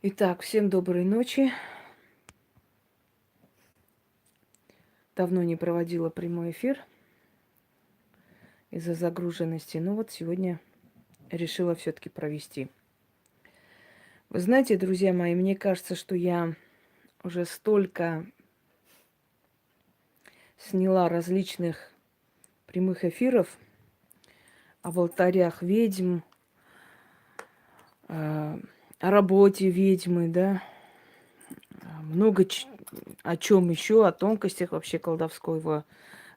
Итак, всем доброй ночи. Давно не проводила прямой эфир из-за загруженности. Но вот сегодня решила все-таки провести. Вы знаете, друзья мои, мне кажется, что я уже столько сняла различных прямых эфиров об алтарях ведьм, о работе ведьмы, да, много о чем еще, о тонкостях вообще колдовского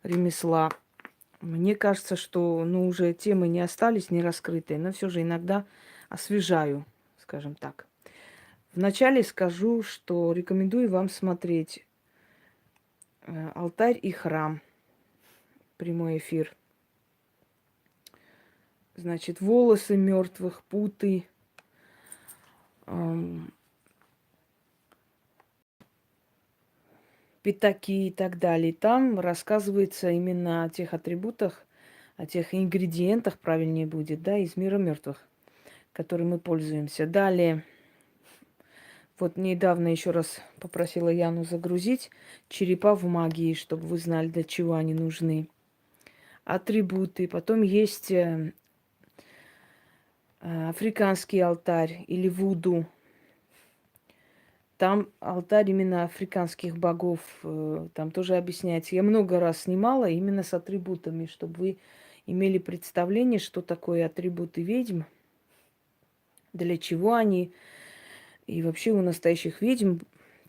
ремесла. Мне кажется, что уже темы не остались не раскрытые, но все же иногда освежаю, скажем так. Вначале скажу, что рекомендую вам смотреть «Алтарь и храм», прямой эфир. Значит, волосы мертвых, путы, пятаки и так далее. И там рассказывается именно о тех атрибутах, о тех ингредиентах, правильнее будет, да, из мира мертвых, которым мы пользуемся. Далее, вот недавно еще раз попросила Яну загрузить черепа в магии, чтобы вы знали, для чего они нужны. Атрибуты. Потом есть африканский алтарь или вуду. Там алтарь именно африканских богов. Там тоже объясняется. Я много раз снимала именно с атрибутами, чтобы вы имели представление, что такое атрибуты ведьм, для чего они. И вообще у настоящих ведьм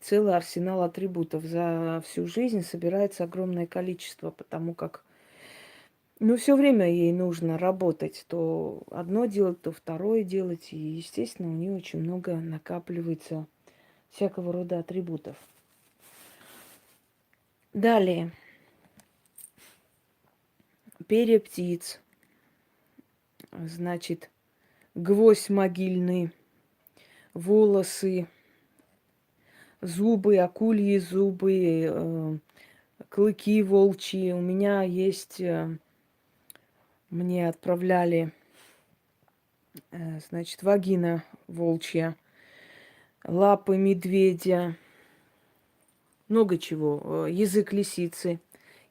целый арсенал атрибутов. За всю жизнь собирается огромное количество, потому как все время ей нужно работать. То одно делать, то второе делать. И, естественно, у нее очень много накапливается всякого рода атрибутов. Далее. Перья птиц. Значит, гвоздь могильный, волосы, зубы, акульи зубы, клыки волчьи. У меня есть, мне отправляли, значит, вагина волчья, лапы медведя, много чего. Язык лисицы.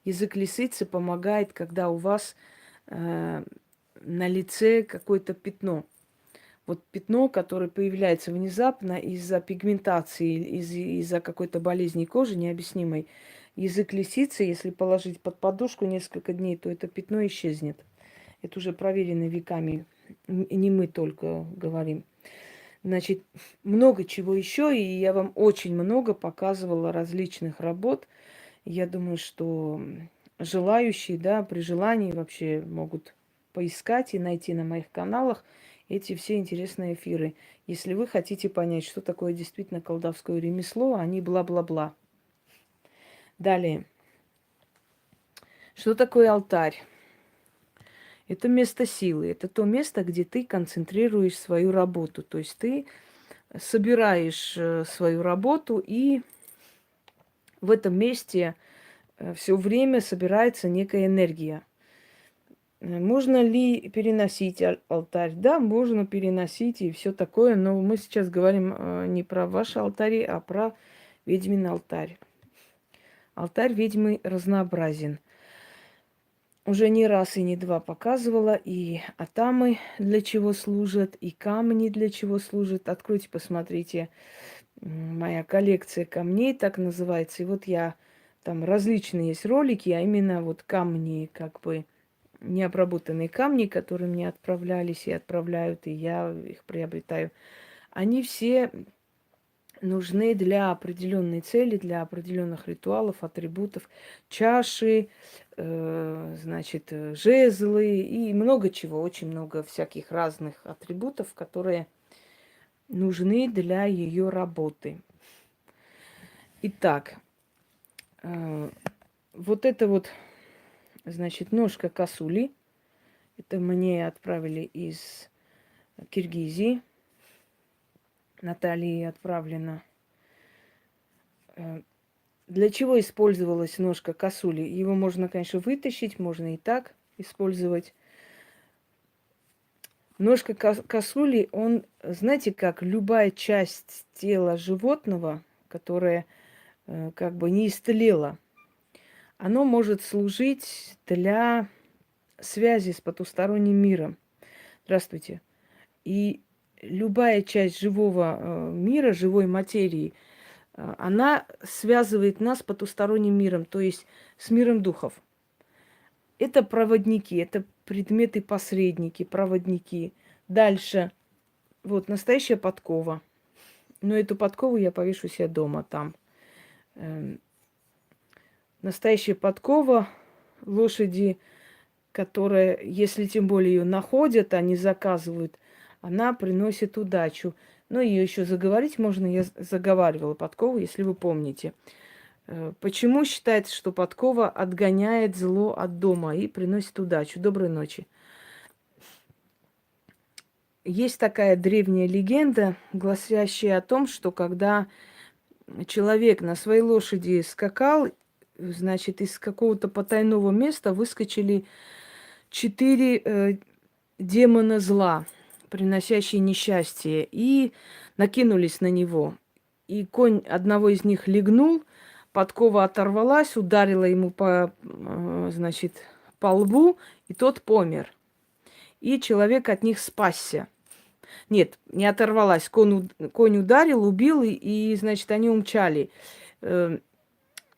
Язык лисицы помогает, когда у вас на лице какое-то пятно. Вот пятно, которое появляется внезапно из-за пигментации, из-за какой-то болезни кожи необъяснимой. Язык лисицы, если положить под подушку несколько дней, то это пятно исчезнет. Это уже проверено веками. Не мы только говорим. Значит, много чего еще, и я вам очень много показывала различных работ. Я думаю, что желающие, да, при желании вообще могут поискать и найти на моих каналах эти все интересные эфиры. Если вы хотите понять, что такое действительно колдовское ремесло, а не бла-бла-бла. Далее. Что такое алтарь? Это место силы. Это то место, где ты концентрируешь свою работу. То есть ты собираешь свою работу, и в этом месте все время собирается некая энергия. Можно ли переносить алтарь? Да, можно переносить и все такое, но мы сейчас говорим не про ваши алтари, а про ведьмин алтарь. Алтарь ведьмы разнообразен. Уже не раз и не два показывала, и атамы для чего служат, и камни для чего служат. Откройте, посмотрите, моя коллекция камней, так называется. И вот я, там различные есть ролики, а именно вот камни, как бы необработанные камни, которые мне отправлялись и отправляют, и я их приобретаю. Они все нужны для определенной цели, для определенных ритуалов, атрибутов, чаши, значит, жезлы и много чего, очень много всяких разных атрибутов, которые нужны для ее работы. Итак, вот это вот, значит, ножка косули. Это мне отправили из Киргизии. Наталье отправлено. Для чего использовалась ножка косули? Его можно, конечно, вытащить, можно и так использовать. Ножка косули, он, знаете, как любая часть тела животного, которая как бы не истлела, оно может служить для связи с потусторонним миром. Здравствуйте. И любая часть живого мира, живой материи, она связывает нас с потусторонним миром, то есть с миром духов. Это проводники, это предметы-посредники, проводники. Дальше, вот настоящая подкова. Но эту подкову я повешу себе дома там. Настоящая подкова лошади, которая, если тем более ее находят, они заказывают, она приносит удачу. Но ее еще заговорить можно, я заговаривала подкову, если вы помните. Почему считается, что подкова отгоняет зло от дома и приносит удачу? Доброй ночи. Есть такая древняя легенда, гласящая о том, что когда человек на своей лошади скакал, значит, из какого-то потайного места выскочили 4 демона зла, приносящие несчастье, и накинулись на него. И конь одного из них легнул, подкова оторвалась, ударила ему значит, по лбу, и тот помер. И человек от них спасся. Нет, не оторвалась. Конь ударил, убил, значит, они умчали.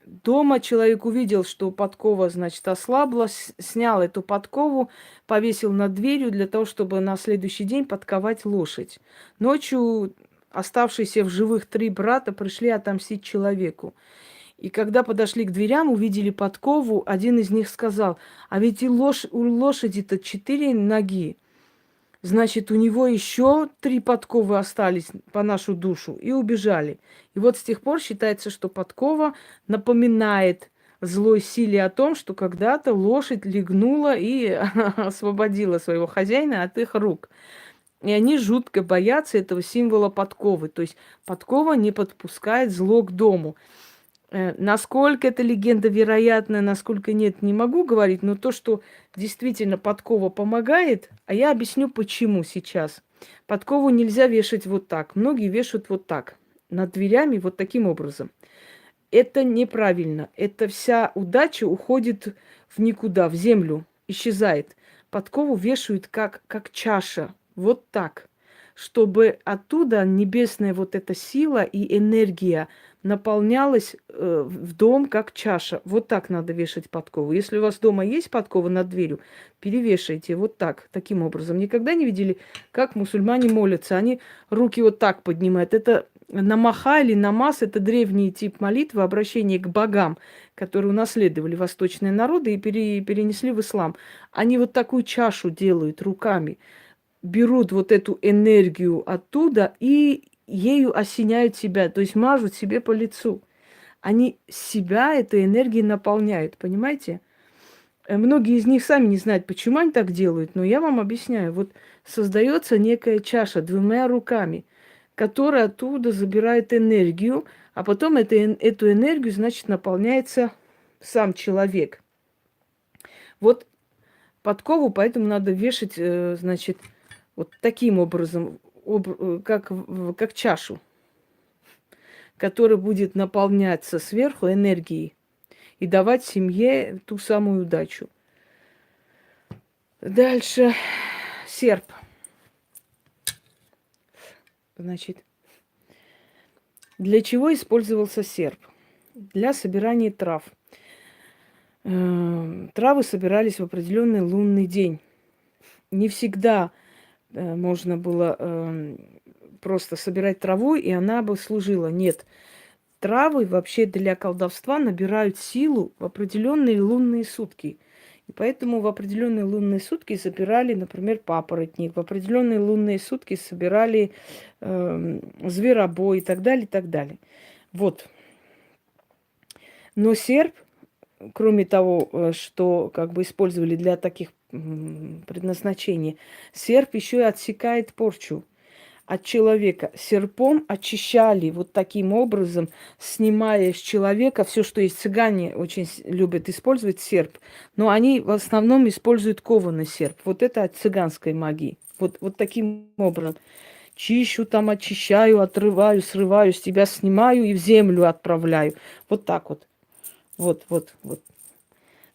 Дома человек увидел, что подкова, значит, ослабла, снял эту подкову, повесил над дверью для того, чтобы на следующий день подковать лошадь. Ночью оставшиеся в живых 3 брата пришли отомстить человеку. И когда подошли к дверям, увидели подкову, один из них сказал: а ведь у лошади-то 4 ноги. Значит, у него еще 3 подковы остались по нашу душу и убежали. И вот с тех пор считается, что подкова напоминает злой силе о том, что когда-то лошадь легнула и освободила своего хозяина от их рук. И они жутко боятся этого символа подковы. То есть подкова не подпускает зло к дому. Насколько эта легенда вероятна, насколько нет, не могу говорить, но то, что действительно подкова помогает, а я объясню, почему сейчас. Подкову нельзя вешать вот так. Многие вешают вот так, над дверями, вот таким образом. Это неправильно. Это вся удача уходит в никуда, в землю, исчезает. Подкову вешают как чаша, вот так, чтобы оттуда небесная вот эта сила и энергия наполнялась в дом как чаша. Вот так надо вешать подкову. Если у вас дома есть подкова над дверью, перевешайте вот так, таким образом. Никогда не видели, как мусульмане молятся? Они руки вот так поднимают. Это намаха или намаз – это древний тип молитвы, обращения к богам, которые унаследовали восточные народы и перенесли в ислам. Они вот такую чашу делают руками, берут вот эту энергию оттуда и ею осеняют себя, то есть мажут себе по лицу. Они себя этой энергией наполняют, понимаете? Многие из них сами не знают, почему они так делают, но я вам объясняю. Вот создается некая чаша 2 руками, которая оттуда забирает энергию, а потом эту энергию, значит, наполняется сам человек. Вот подкову поэтому надо вешать, значит, вот таким образом, как чашу, которая будет наполняться сверху энергией и давать семье ту самую удачу. Дальше серп. Значит, для чего использовался серп? Для собирания трав. Травы собирались в определенный лунный день. Не всегда можно было просто собирать траву, и она бы служила. Нет. Травы вообще для колдовства набирают силу в определенные лунные сутки. И поэтому в определенные лунные сутки собирали, например, папоротник, в определенные лунные сутки собирали зверобой и так далее, и так далее. Вот. Но серп, кроме того, что как бы использовали для таких предназначений, серп еще и отсекает порчу от человека. Серпом очищали вот таким образом, снимая с человека все, что есть. Цыгане очень любят использовать серп, но они в основном используют кованый серп. Вот это от цыганской магии. Вот таким образом. Чищу там, очищаю, отрываю, срываю, с тебя снимаю и в землю отправляю. Вот так вот. Вот.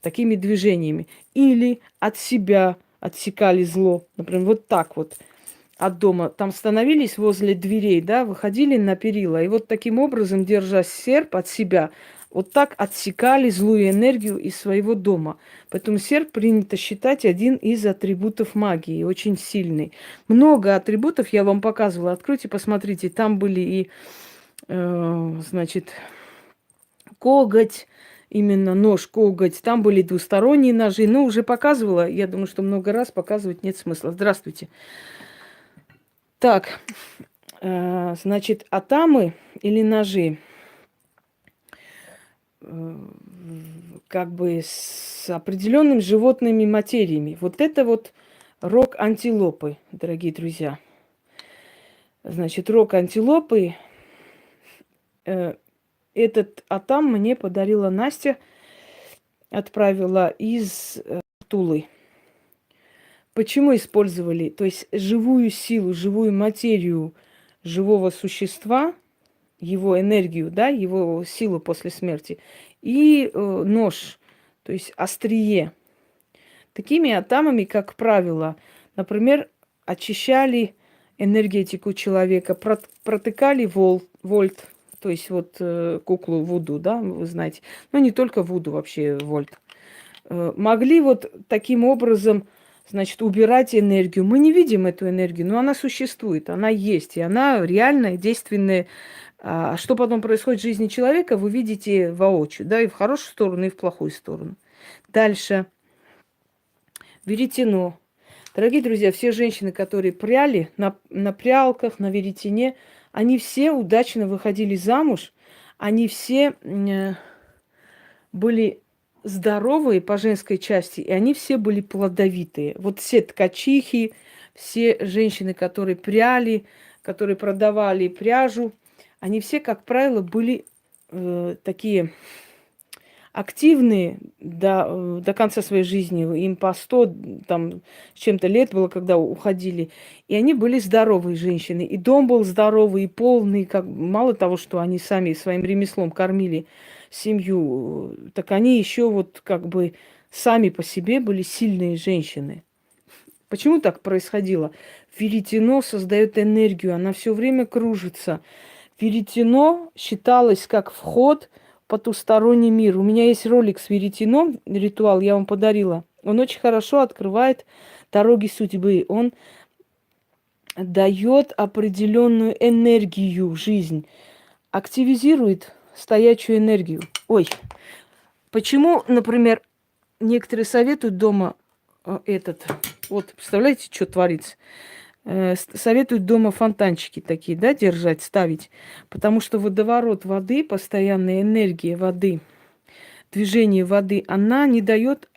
Такими движениями. Или от себя отсекали зло. Например, вот так вот от дома. Там становились возле дверей, да, выходили на перила. И вот таким образом, держа серп от себя, вот так отсекали злую энергию из своего дома. Поэтому серп принято считать один из атрибутов магии, очень сильный. Много атрибутов я вам показывала. Откройте, посмотрите. Там были и, значит, коготь, именно нож, коготь. Там были двусторонние ножи. Но уже показывала. Я думаю, что много раз показывать нет смысла. Здравствуйте. Так, значит, атамы или ножи, как бы с определенными животными материями. Вот это вот рог антилопы, дорогие друзья. Значит, рог антилопы, этот атам мне подарила Настя, отправила из Тулы. Почему использовали? То есть живую силу, живую материю живого существа, его энергию, да, его силу после смерти, и нож, то есть острие. Такими атамами, как правило, например, очищали энергетику человека, протыкали вольт, то есть вот куклу Вуду, да, вы знаете, но не только Вуду, вообще вольт. Могли вот таким образом, значит, убирать энергию. Мы не видим эту энергию, но она существует, она есть, и она реальная, действенная. А что потом происходит в жизни человека, вы видите воочию, да, и в хорошую сторону, и в плохую сторону. Дальше. Веретено. Дорогие друзья, все женщины, которые пряли на прялках, на веретене, они все удачно выходили замуж, они все были здоровые по женской части, и они все были плодовитые. Вот все ткачихи, все женщины, которые пряли, которые продавали пряжу, они все, как правило, были такие активные до конца своей жизни. Им по 100 там, с чем-то лет было, когда уходили. И они были здоровые женщины. И дом был здоровый, и полный. Как, мало того, что они сами своим ремеслом кормили семью, так они еще вот как бы сами по себе были сильные женщины. Почему так происходило? Веретено создает энергию, она все время кружится. Веретено считалось как вход в потусторонний мир. У меня есть ролик с веретеном, ритуал, я вам подарила. Он очень хорошо открывает дороги судьбы. Он дает определенную энергию в жизнь, активизирует стоячую энергию. Ой, почему, например, некоторые советуют дома этот... Вот, представляете, что творится? Советуют дома фонтанчики такие, да, держать, ставить. Потому что водоворот воды, постоянная энергия воды, движение воды, она не дает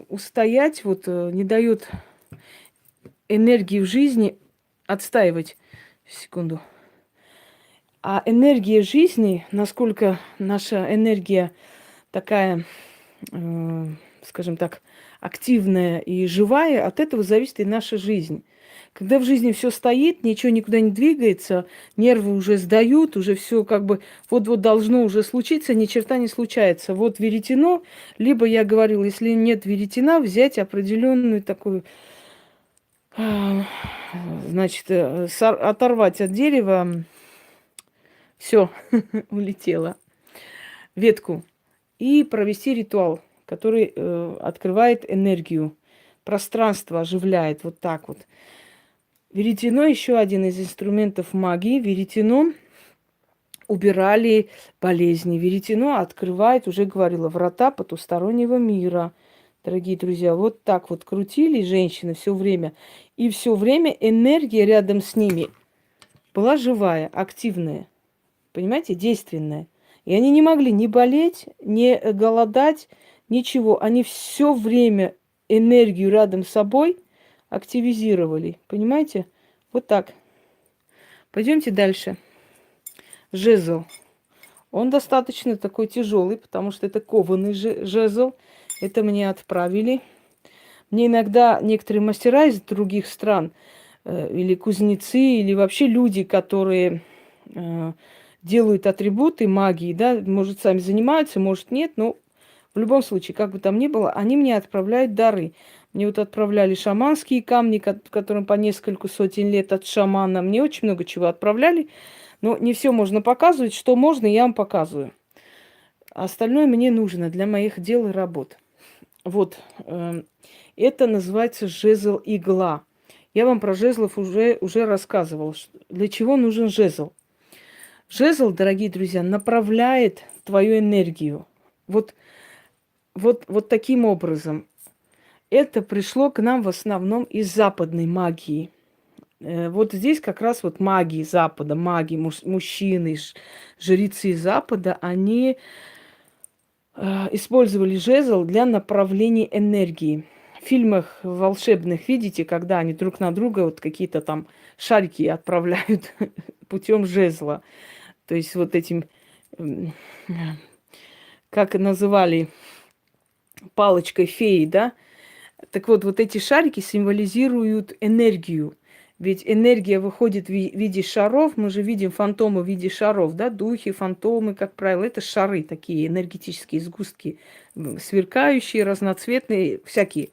устоять, вот, не дает энергии в жизни отстаивать. Секунду. А энергия жизни, насколько наша энергия такая, скажем так, активная и живая, от этого зависит и наша жизнь. Когда в жизни все стоит, ничего никуда не двигается, нервы уже сдают, уже все как бы вот-вот должно уже случиться, ни черта не случается. Вот веретено, либо я говорила, если нет веретена, взять определенную такую, значит, оторвать от дерева, все, улетело, ветку, и провести ритуал, который открывает энергию, пространство оживляет, вот так вот. Веретено еще один из инструментов магии. Веретено убирали болезни. Веретено открывает, уже говорила, врата потустороннего мира. Дорогие друзья, вот так вот крутили женщины все время. И все время энергия рядом с ними была живая, активная. Понимаете, действенная. И они не могли ни болеть, ни голодать, ничего. Они все время энергию рядом с собой активизировали. Понимаете? Вот так. Пойдемте дальше. Жезл. Он достаточно такой тяжелый, потому что это кованый жезл. Это мне отправили. Мне иногда некоторые мастера из других стран, или кузнецы, или вообще люди, которые делают атрибуты магии, да, может, сами занимаются, может, нет, но в любом случае, как бы там ни было, они мне отправляют дары. Мне вот отправляли шаманские камни, которым по несколько сотен лет от шамана. Мне очень много чего отправляли, но не все можно показывать. Что можно, я вам показываю. А остальное мне нужно для моих дел и работ. Вот, это называется жезл-игла. Я вам про жезлов уже рассказывала. Для чего нужен жезл? Жезл, дорогие друзья, направляет твою энергию. Вот таким образом. Это пришло к нам в основном из западной магии. Вот здесь как раз вот магии Запада, магии мужчины, жрецы Запада, они использовали жезл для направления энергии. В фильмах волшебных, видите, когда они друг на друга вот какие-то там шарики отправляют путем жезла. То есть вот этим, как называли, палочкой феи, да? Так вот, вот эти шарики символизируют энергию. Ведь энергия выходит в виде шаров. Мы же видим фантомы в виде шаров, да? Духи, фантомы, как правило, это шары такие, энергетические сгустки, сверкающие, разноцветные, всякие.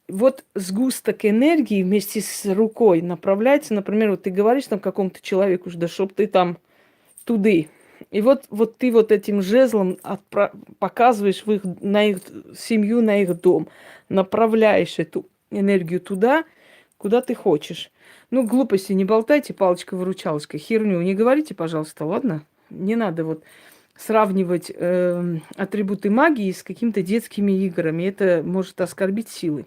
Вот сгусток энергии вместе с рукой направляется, например, вот ты говоришь там какому-то человеку, да чтоб ты там туды. И вот ты вот этим жезлом показываешь на их семью, на их дом, направляешь эту энергию туда, куда ты хочешь. Ну, глупости не болтайте, палочка-выручалочка, херню не говорите, пожалуйста, ладно? Не надо вот сравнивать атрибуты магии с какими-то детскими играми. Это может оскорбить силы.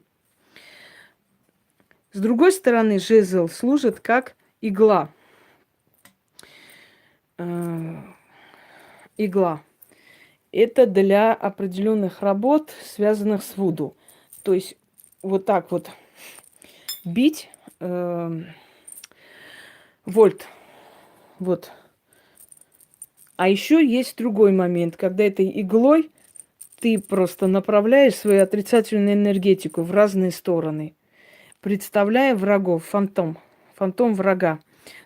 С другой стороны, жезл служит как игла. Игла. Это для определенных работ, связанных с вуду. То есть вот так вот бить вольт. Вот. А еще есть другой момент, когда этой иглой ты просто направляешь свою отрицательную энергетику в разные стороны, представляя врагов, фантом врага.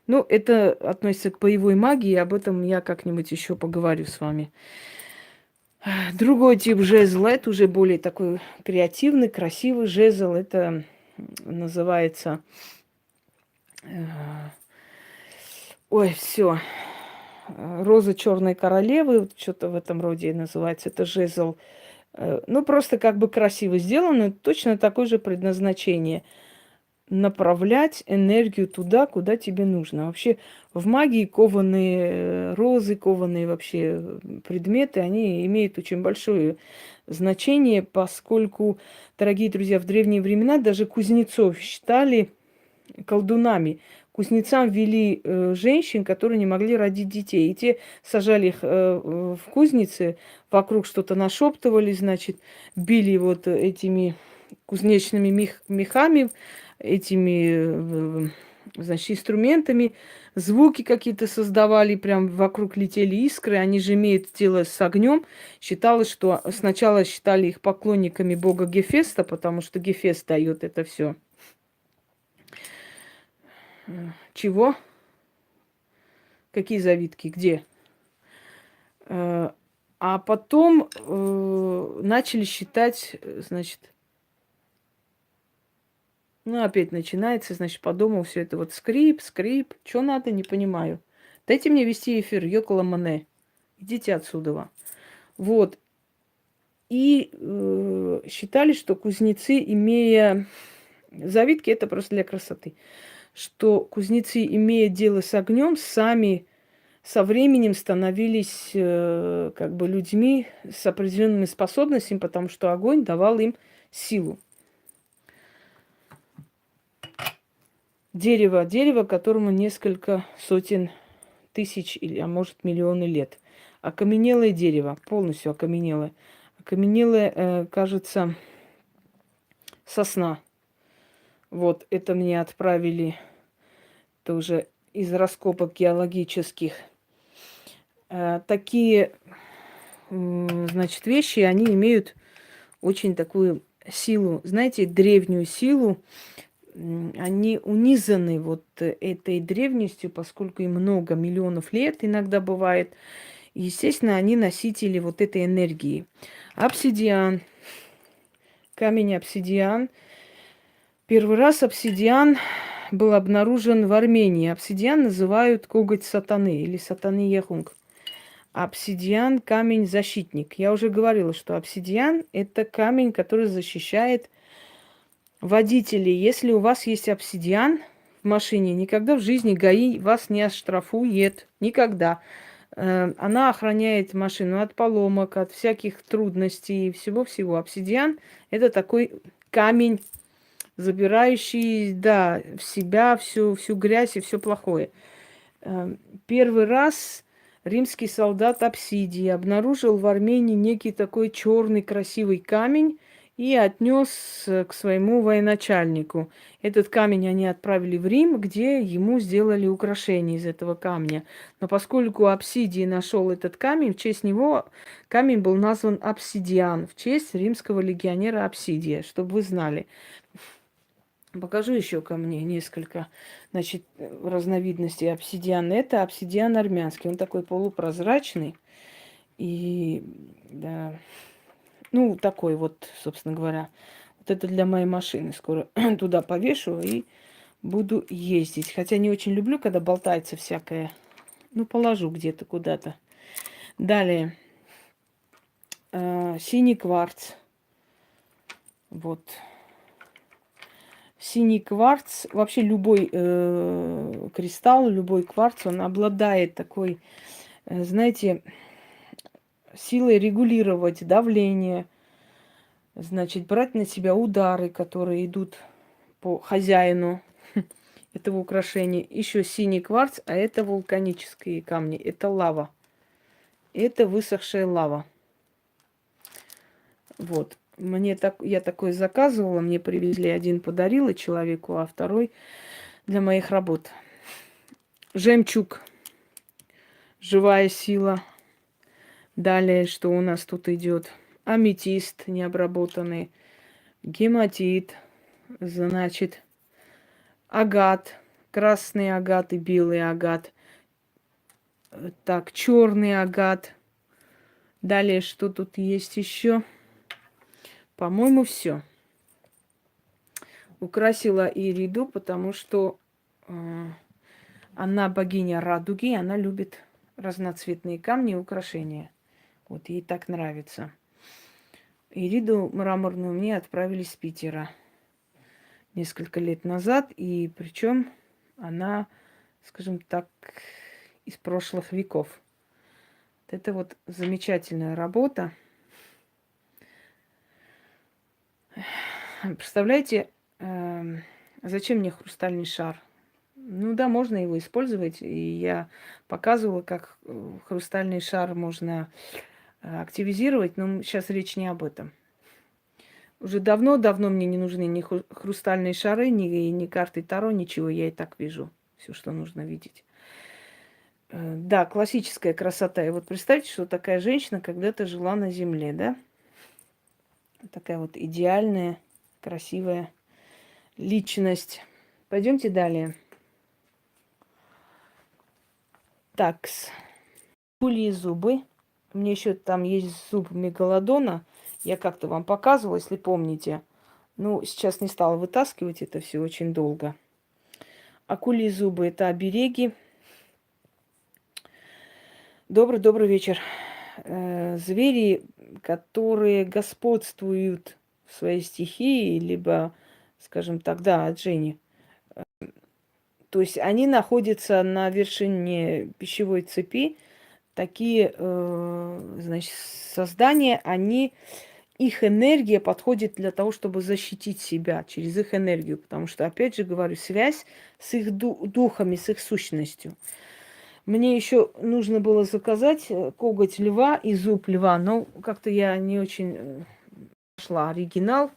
Ну, это относится к боевой магии, об этом я как-нибудь еще поговорю с вами. Другой тип жезла, это уже более такой креативный, красивый жезл. Это называется... Ой, все. Роза черной королевы, вот что-то в этом роде называется. Это жезл. Ну, просто как бы красиво сделано, точно такое же предназначение. Направлять энергию туда, куда тебе нужно. Вообще в магии кованые розы, кованые вообще предметы, они имеют очень большое значение, поскольку, дорогие друзья, в древние времена даже кузнецов считали колдунами. Кузнецам вели женщин, которые не могли родить детей. И те сажали их в кузнице, вокруг что-то нашептывали, значит, били вот этими кузнечными мехами, этими, значит, инструментами, звуки какие-то создавали, прям вокруг летели искры, они же имеют дело с огнем. Считалось, что сначала считали их поклонниками бога Гефеста, потому что Гефест дает это все. Чего? Какие завитки? Где? А потом начали считать, значит, ну, опять начинается, значит, по дому все это вот скрип. Что надо, не понимаю. Дайте мне вести эфир, ёкала мане. Идите отсюда. Вот. И считали, что кузнецы, имея... Завитки, это просто для красоты. Что кузнецы, имея дело с огнем, сами со временем становились как бы людьми с определенными способностями, потому что огонь давал им силу. Дерево, которому несколько сотен тысяч, а может миллионы лет. Окаменелое дерево, полностью окаменелое. Окаменелое, кажется, сосна. Вот это мне отправили тоже из раскопок геологических. Такие, значит, вещи, они имеют очень такую силу, знаете, древнюю силу. Они унизаны вот этой древностью, поскольку им много миллионов лет иногда бывает. И, естественно, они носители вот этой энергии. Обсидиан, камень обсидиан. Первый раз обсидиан был обнаружен в Армении. Обсидиан называют коготь сатаны или сатаны Ехунг. Обсидиан – камень-защитник. Я уже говорила, что обсидиан – это камень, который защищает водителей. Если у вас есть обсидиан в машине, никогда в жизни ГАИ вас не оштрафует. Никогда. Она охраняет машину от поломок, от всяких трудностей и всего-всего. Обсидиан – это такой камень, забирающий, да, в себя всю грязь и все плохое. Первый раз римский солдат Апсидий обнаружил в Армении некий такой черный красивый камень и отнес к своему военачальнику. Этот камень они отправили в Рим, где ему сделали украшение из этого камня. Но поскольку Апсидий нашел этот камень, в честь него камень был назван Обсидиан, в честь римского легионера Апсидия, чтобы вы знали. Покажу еще ко мне несколько, значит, разновидностей обсидиана. Это обсидиан армянский. Он такой полупрозрачный. И, да, ну, такой вот, собственно говоря. Вот это для моей машины. Скоро туда повешу и буду ездить. Хотя не очень люблю, когда болтается всякое. Ну, положу где-то куда-то. Далее. Синий кварц. Вот. Синий кварц, вообще любой кристалл, любой кварц, он обладает такой, знаете, силой регулировать давление, значит, брать на себя удары, которые идут по хозяину этого украшения. Еще синий кварц, а это вулканические камни, это лава. Это высохшая лава. Вот. Я такое заказывала, мне привезли, один подарила человеку, а второй для моих работ. Жемчуг, живая сила. Далее, что у нас тут идет? Аметист необработанный, гематит, значит, агат, красный агат и белый агат. Так, черный агат. Далее, что тут есть еще? По-моему, все. Украсила Ириду, потому что она богиня радуги, она любит разноцветные камни и украшения. Вот ей так нравится. Ириду мраморную мне отправили с Питера несколько лет назад. И причем она, скажем так, из прошлых веков. Это вот замечательная работа. Представляете, зачем мне хрустальный шар? Ну да, можно его использовать. И я показывала, как хрустальный шар можно активизировать, но сейчас речь не об этом. Уже давно-давно мне не нужны ни хрустальные шары, ни карты Таро, ничего. Я и так вижу все, что нужно видеть. Да, классическая красота. И вот представьте, что такая женщина когда-то жила на земле, да? Такая вот идеальная, красивая личность. Пойдемте далее. Такс. Акульи зубы. У меня еще там есть зуб мегалодона. Я как-то вам показывала, если помните. Ну, сейчас не стала вытаскивать это все очень долго. Акульи зубы – это обереги. Добрый вечер. Звери, которые господствуют в своей стихии, либо, скажем так, да, от Жени. То есть они находятся на вершине пищевой цепи. Такие, значит, создания, их энергия подходит для того, чтобы защитить себя через их энергию. Потому что, опять же говорю, связь с их духами, с их сущностью. Мне еще нужно было заказать коготь льва и зуб льва, но как-то я не очень нашла оригинал.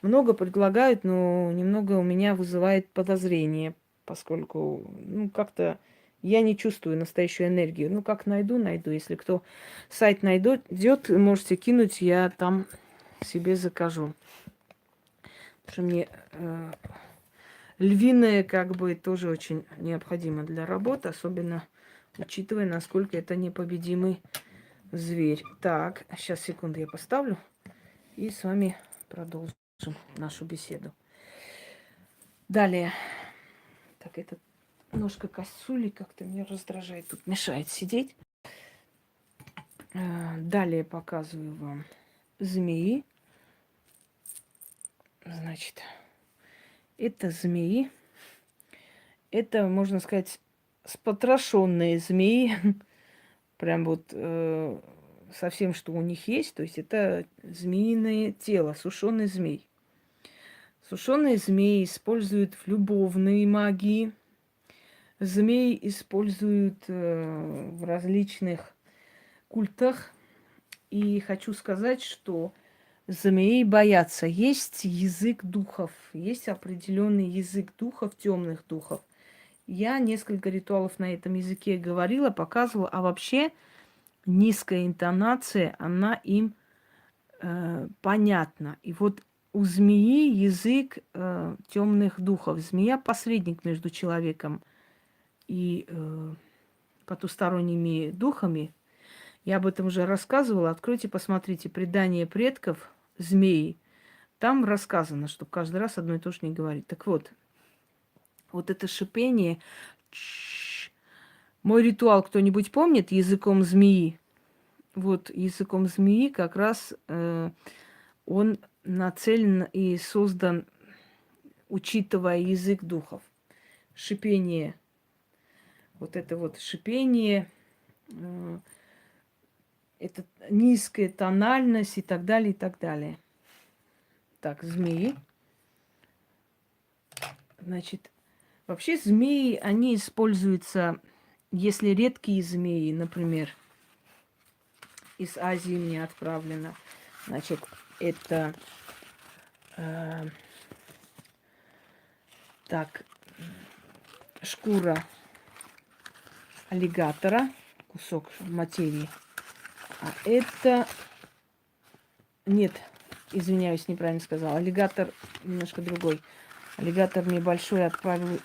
Много предлагают, но немного у меня вызывает подозрение, поскольку, ну, как-то я не чувствую настоящую энергию. Ну, как найду. Если кто сайт найдет, можете кинуть, я там себе закажу. что мне львиное как бы тоже очень необходимо для работы, особенно учитывая, насколько это непобедимый зверь. Так, сейчас, секунду, я поставлю и с вами продолжим нашу беседу. Далее. Так, это ножка косули как-то меня раздражает, тут мешает сидеть. Далее показываю вам змеи. Значит, это змеи. Это, можно сказать, спотрошенные змеи. Прям вот совсем, что у них есть. То есть это змеиное тело, сушеный змей. Сушеные змеи используют в любовной магии. Змеи используют в различных культах. И хочу сказать, что змеи боятся. Есть язык духов, есть определенный язык духов, темных духов. Я несколько ритуалов на этом языке говорила, показывала, а вообще низкая интонация, она им понятна. И вот у змеи язык темных духов. Змея посредник между человеком и потусторонними духами. Я об этом уже рассказывала. Откройте, посмотрите «Предание предков змеи». Там рассказано, что каждый раз одно и то же не говорить. Так вот, вот это шипение. Мой ритуал кто-нибудь помнит языком змеи? Вот языком змеи как раз он нацелен и создан, учитывая язык духов. Шипение. Вот это вот шипение, это низкая тональность и так далее, и так далее. Так, змеи. Значит, вообще змеи, они используются, если редкие змеи, например, из Азии мне отправлено. Значит, это так, шкура аллигатора, кусок материи. А это... Нет, извиняюсь, неправильно сказала. Аллигатор немножко другой. Аллигатор мне большой отправил,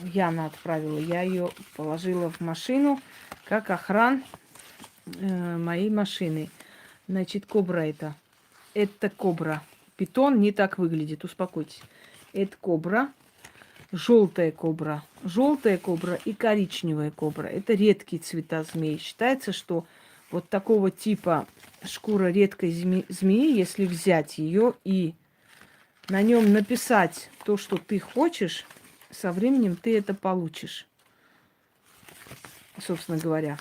Яна отправила. Я ее положила в машину, как охран моей машины. Значит, кобра это. Это кобра. Питон не так выглядит, успокойтесь. Это кобра. Желтая кобра. Желтая кобра и коричневая кобра. Это редкие цвета змей. Считается, что вот такого типа шкура редкой змеи, если взять ее и на нем написать то, что ты хочешь, со временем ты это получишь. Собственно говоря.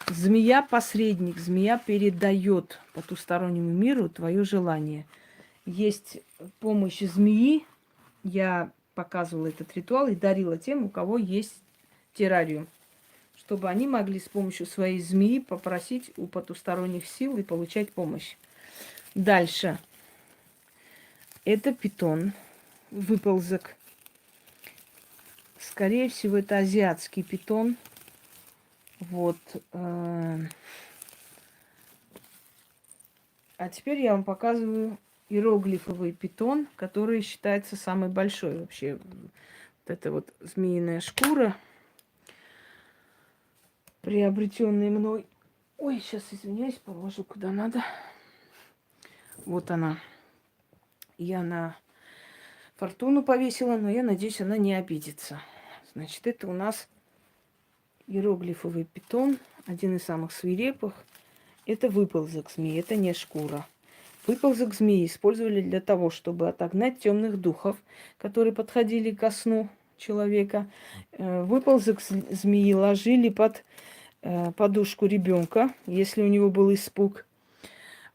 Змея-посредник, змея передает потустороннему миру твое желание. Есть помощь змеи. Я показывала этот ритуал и дарила тем, у кого есть террариум, чтобы они могли с помощью своей змеи попросить у потусторонних сил и получать помощь. Дальше. Это питон, выползок. Скорее всего, это азиатский питон. Вот. А теперь я вам показываю иероглифовый питон, который считается самый большой вообще. Вот это вот змеиная шкура, приобретенная мной. Ой, сейчас извиняюсь, положу куда надо. Вот она. Я на фортуну повесила, но я надеюсь, она не обидится. Значит, это у нас иероглифовый питон, один из самых свирепых. Это выползок змеи, это не шкура. Выползок змеи использовали для того, чтобы отогнать темных духов, которые подходили ко сну человека. Выползок змеи ложили под подушку ребенка, если у него был испуг.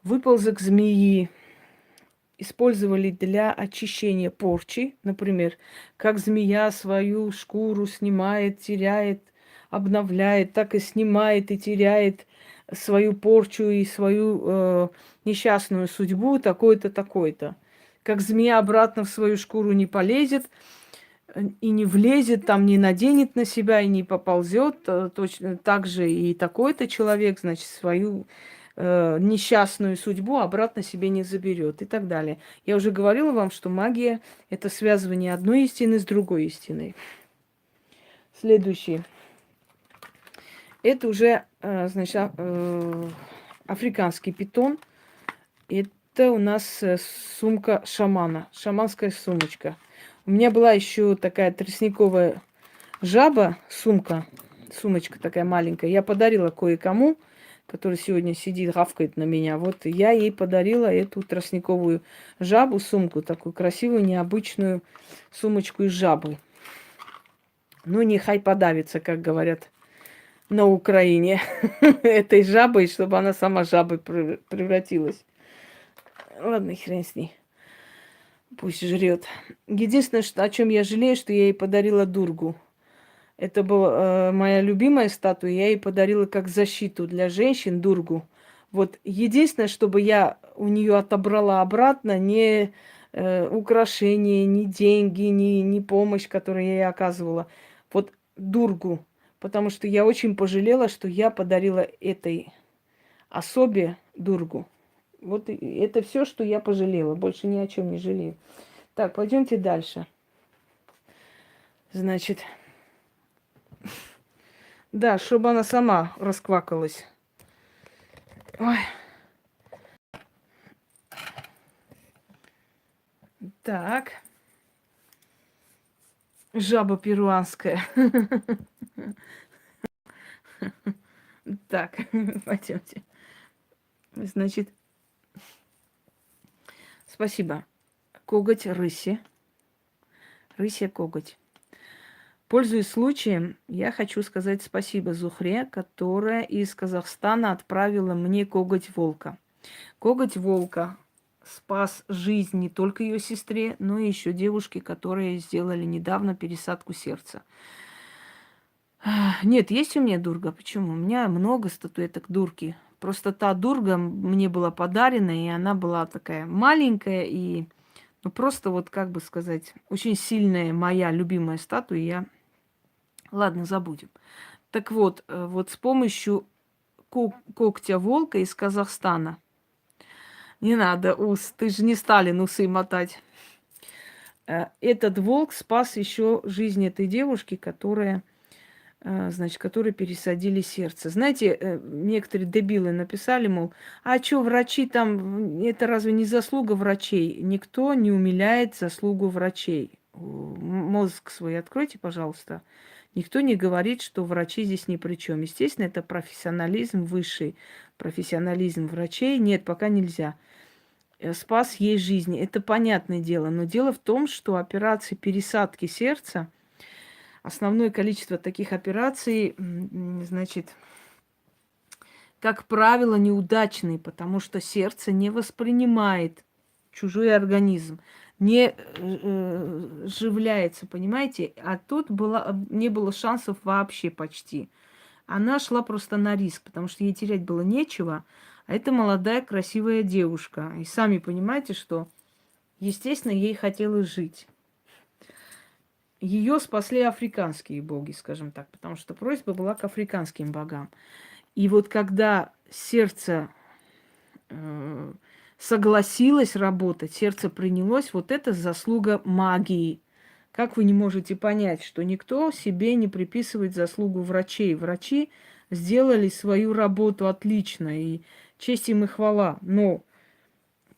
Выползок змеи использовали для очищения порчи. Например, как змея свою шкуру снимает, теряет, обновляет, так и снимает и теряет свою порчу и свою несчастную судьбу, такой-то, такой-то. Как змея обратно в свою шкуру не полезет и не влезет, там не наденет на себя и не поползет, точно так же и такой-то человек, значит, свою несчастную судьбу обратно себе не заберет и так далее. Я уже говорила вам, что магия – это связывание одной истины с другой истиной. Следующий. Это уже, значит, африканский питон. Это у нас сумка шамана, шаманская сумочка. У меня была еще такая тростниковая жаба, сумочка такая маленькая. Я подарила кое-кому, который сегодня сидит, гавкает на меня. Вот я ей подарила эту тростниковую жабу, сумку, такую красивую, необычную сумочку из жабы. Ну, нехай подавится, как говорят на Украине, этой жабой, чтобы она сама жабой превратилась. Ладно, хрен с ней. Пусть жрет. Единственное, о чем я жалею, что я ей подарила дургу. Это была моя любимая статуя. Я ей подарила как защиту для женщин дургу. Вот единственное, чтобы я у нее отобрала обратно, не украшения, ни деньги, ни помощь, которую я ей оказывала. Вот дургу. Потому что я очень пожалела, что я подарила этой особе дургу. Вот это все, что я пожалела. Больше ни о чем не жалею. Так, пойдемте дальше. Значит, да, чтобы она сама расквакалась. Ой. Так. Жаба перуанская. Так, пойдемте. Значит, спасибо. Коготь рыси. Рысья коготь. Пользуясь случаем, я хочу сказать спасибо Зухре, которая из Казахстана отправила мне коготь волка. Коготь волка спас жизнь не только ее сестре, но и еще девушке, которые сделали недавно пересадку сердца. Нет, есть у меня дурга. Почему? У меня много статуэток дурки. Просто та дурга мне была подарена, и она была такая маленькая и, ну, просто вот, как бы сказать, очень сильная моя любимая статуя. Ладно, забудем. Так вот, вот с помощью когтя волка из Казахстана. Не надо ус, ты же не Сталин усы мотать. Этот волк спас еще жизнь этой девушки, которая, значит, которой пересадили сердце. Знаете, некоторые дебилы написали, мол, а что, врачи там, это разве не заслуга врачей? Никто не умиляет заслугу врачей. Мозг свой откройте, пожалуйста. Никто не говорит, что врачи здесь ни при чем. Естественно, это профессионализм высший, профессионализм врачей. Нет, пока нельзя. Спас ей жизнь. Это понятное дело. Но дело в том, что операции пересадки сердца, основное количество таких операций, значит, как правило, неудачные, потому что сердце не воспринимает чужой организм, не живляется, понимаете? А тут не было шансов вообще почти. Она шла просто на риск, потому что ей терять было нечего. А это молодая, красивая девушка. И сами понимаете, что, естественно, ей хотелось жить. Ее спасли африканские боги, скажем так, потому что просьба была к африканским богам. И вот когда сердце согласилось работать, сердце принялось, вот это заслуга магии. Как вы не можете понять, что никто себе не приписывает заслугу врачей? Врачи сделали свою работу отлично, и честь им и хвала. Но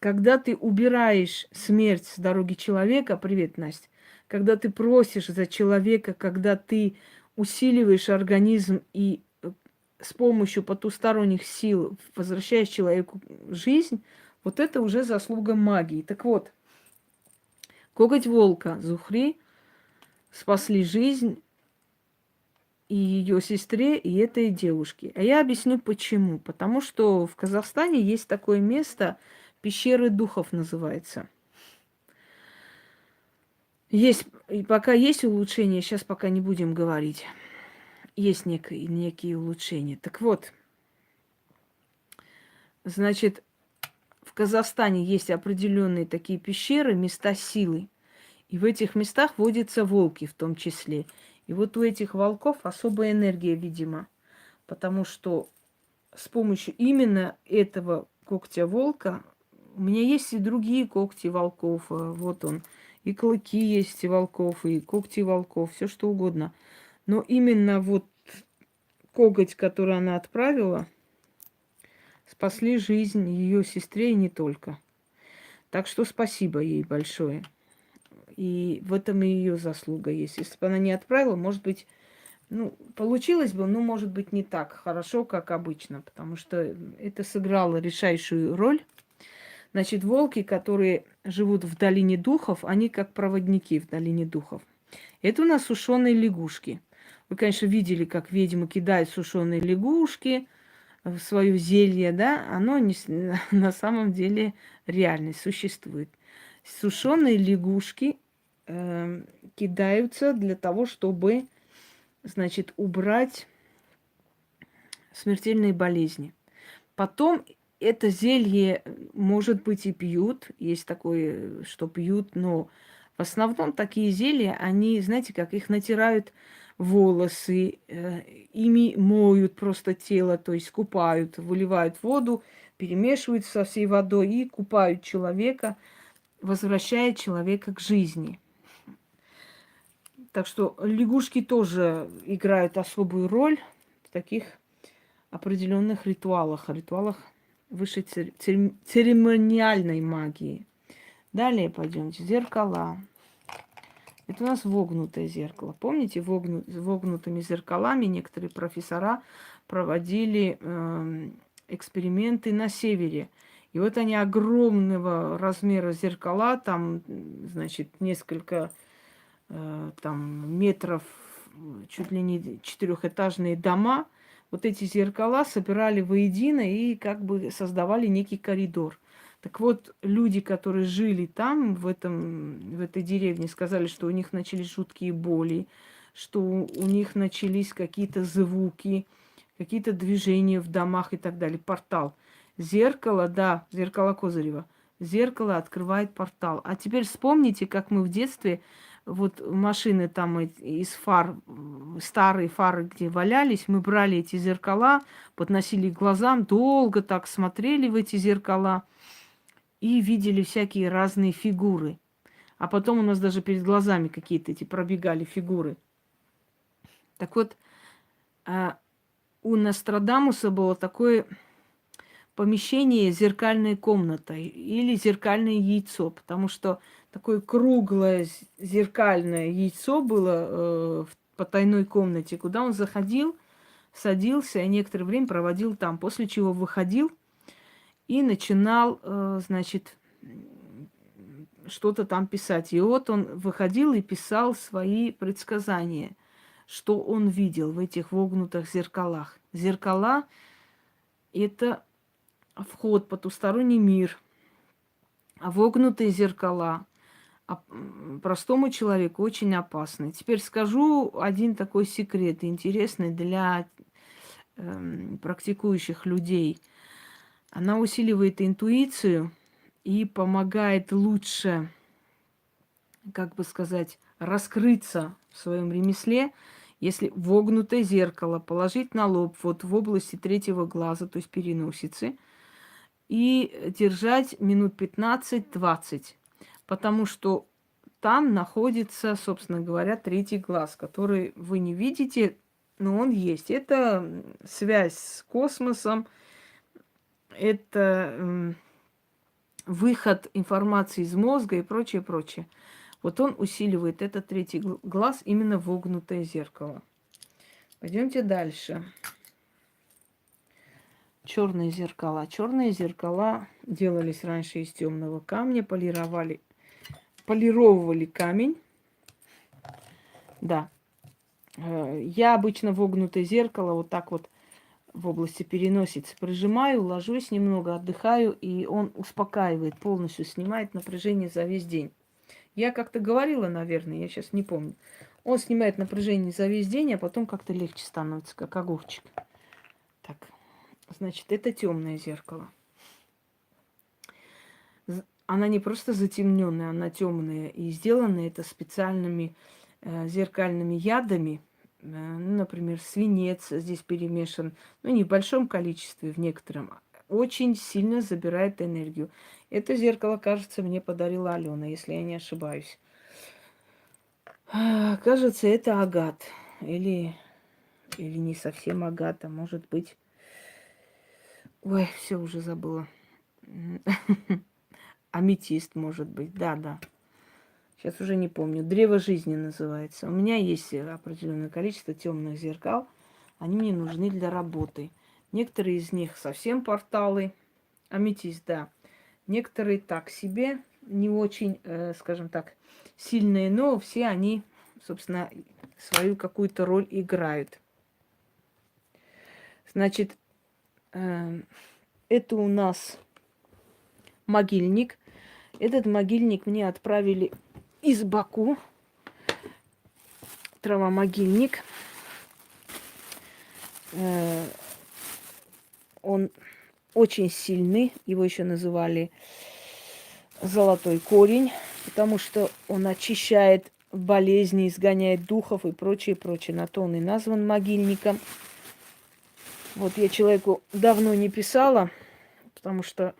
когда ты убираешь смерть с дороги человека, привет, Настя, когда ты просишь за человека, когда ты усиливаешь организм и с помощью потусторонних сил возвращаешь человеку жизнь, вот это уже заслуга магии. Так вот, коготь волка Зухри спасли жизнь и ее сестре, и этой девушке. А я объясню почему. Потому что в Казахстане есть такое место, пещеры духов называется. Есть, и пока есть улучшения, сейчас пока не будем говорить. Есть некие улучшения. Так вот, значит, в Казахстане есть определенные такие пещеры, места силы. И в этих местах водятся волки в том числе. И вот у этих волков особая энергия, видимо. Потому что с помощью именно этого когтя волка, у меня есть и другие когти волков, вот он, и клыки есть и волков, и когти волков, все что угодно. Но именно вот коготь, который она отправила, спасли жизнь ее сестре и не только. Так что спасибо ей большое. И в этом и ее заслуга есть. Если бы она не отправила, может быть, ну, получилось бы, но, может быть, не так хорошо, как обычно, потому что это сыграло решающую роль. Значит, волки, которые живут в долине духов, они как проводники в долине духов. Это у нас сушеные лягушки. Вы, конечно, видели, как ведьмы кидают сушеные лягушки в свое зелье, да? Оно не, на самом деле реальность существует. Сушеные лягушки кидаются для того, чтобы, значит, убрать смертельные болезни. Потом это зелье, может быть, и пьют. Есть такое, что пьют, но в основном такие зелья, они, знаете, как их натирают волосы, ими моют просто тело, то есть купают, выливают воду, перемешивают со всей водой и купают человека, возвращая человека к жизни. Так что лягушки тоже играют особую роль в таких определенных ритуалах, высшей церемониальной магии. Далее пойдемте. Зеркала. Это у нас вогнутое зеркало. Помните, вогнутыми зеркалами некоторые профессора проводили эксперименты на севере. И вот они огромного размера зеркала, там, значит, несколько там метров, чуть ли не четырехэтажные дома, вот эти зеркала собирали воедино и как бы создавали некий коридор. Так вот, люди, которые жили там, в этой деревне, сказали, что у них начались жуткие боли, что у них начались какие-то звуки, какие-то движения в домах и так далее. Портал. Зеркало, да, зеркало Козырева. Зеркало открывает портал. А теперь вспомните, как мы в детстве вот машины там из фар, старые фары, где валялись, мы брали эти зеркала, подносили к глазам, долго так смотрели в эти зеркала и видели всякие разные фигуры. А потом у нас даже перед глазами какие-то эти пробегали фигуры. Так вот, у Нострадамуса было такое помещение зеркальной комнатой или зеркальное яйцо, потому что такое круглое зеркальное яйцо было в потайной комнате, куда он заходил, садился и некоторое время проводил там, после чего выходил и начинал, значит, что-то там писать. И вот он выходил и писал свои предсказания, что он видел в этих вогнутых зеркалах. Зеркала – это вход в потусторонний мир, а вогнутые зеркала простому человеку очень опасны. Теперь скажу один такой секрет, интересный для практикующих людей. Она усиливает интуицию и помогает лучше, как бы сказать, раскрыться в своем ремесле, если вогнутое зеркало положить на лоб, вот в области третьего глаза, то есть переносицы, и держать минут 15-20, потому что там находится, собственно говоря, третий глаз, который вы не видите, но он есть. Это связь с космосом, это выход информации из мозга и прочее, прочее. Вот он усиливает этот третий глаз, именно вогнутое зеркало. Пойдемте дальше. Черные зеркала. Черные зеркала делались раньше из темного камня, полировывали камень. Да. Я обычно вогнутое зеркало вот так вот в области переносицы прижимаю, ложусь немного, отдыхаю, и он успокаивает, полностью снимает напряжение за весь день. Я как-то говорила, наверное, я сейчас не помню. Он снимает напряжение за весь день, а потом как-то легче становится, как огурчик. Так, значит, это темное зеркало. Она не просто затемненная, она темная. И сделано это специальными зеркальными ядами. ну, например, свинец здесь перемешан, ну, не в большом количестве, в некотором, очень сильно забирает энергию. Это зеркало, кажется, мне подарила Алена, если я не ошибаюсь. Кажется, это агат. Или не совсем агат, а может быть... Ой, все уже забыла. Аметист, может быть. Да, да. Сейчас уже не помню. Древо жизни называется. У меня есть определенное количество темных зеркал. Они мне нужны для работы. Некоторые из них совсем порталы. Аметист, да. Некоторые так себе, не очень, скажем так, сильные, но все они, собственно, свою какую-то роль играют. Значит, это у нас могильник. Этот могильник мне отправили из Баку. Травомогильник. Он очень сильный. Его еще называли золотой корень, потому что он очищает болезни, изгоняет духов и прочее, прочее. На то он и назван могильником. Вот я человеку давно не писала, потому что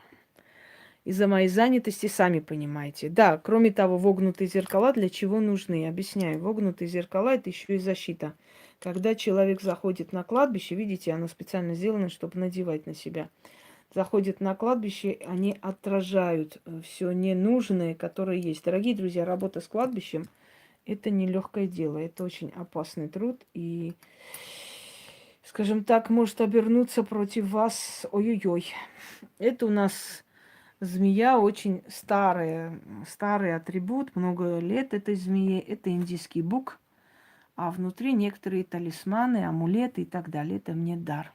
из-за моей занятости, сами понимаете. Да, кроме того, вогнутые зеркала для чего нужны? Объясняю. Вогнутые зеркала – это еще и защита. Когда человек заходит на кладбище, видите, оно специально сделано, чтобы надевать на себя. Заходит на кладбище, они отражают все ненужное, которое есть. Дорогие друзья, работа с кладбищем – это нелегкое дело, это очень опасный труд. И, скажем так, может обернуться против вас ой-ой-ой. Это у нас... Змея очень старый атрибут, много лет этой змеи. Это индийский бук, а внутри некоторые талисманы, амулеты и так далее. Это мне дар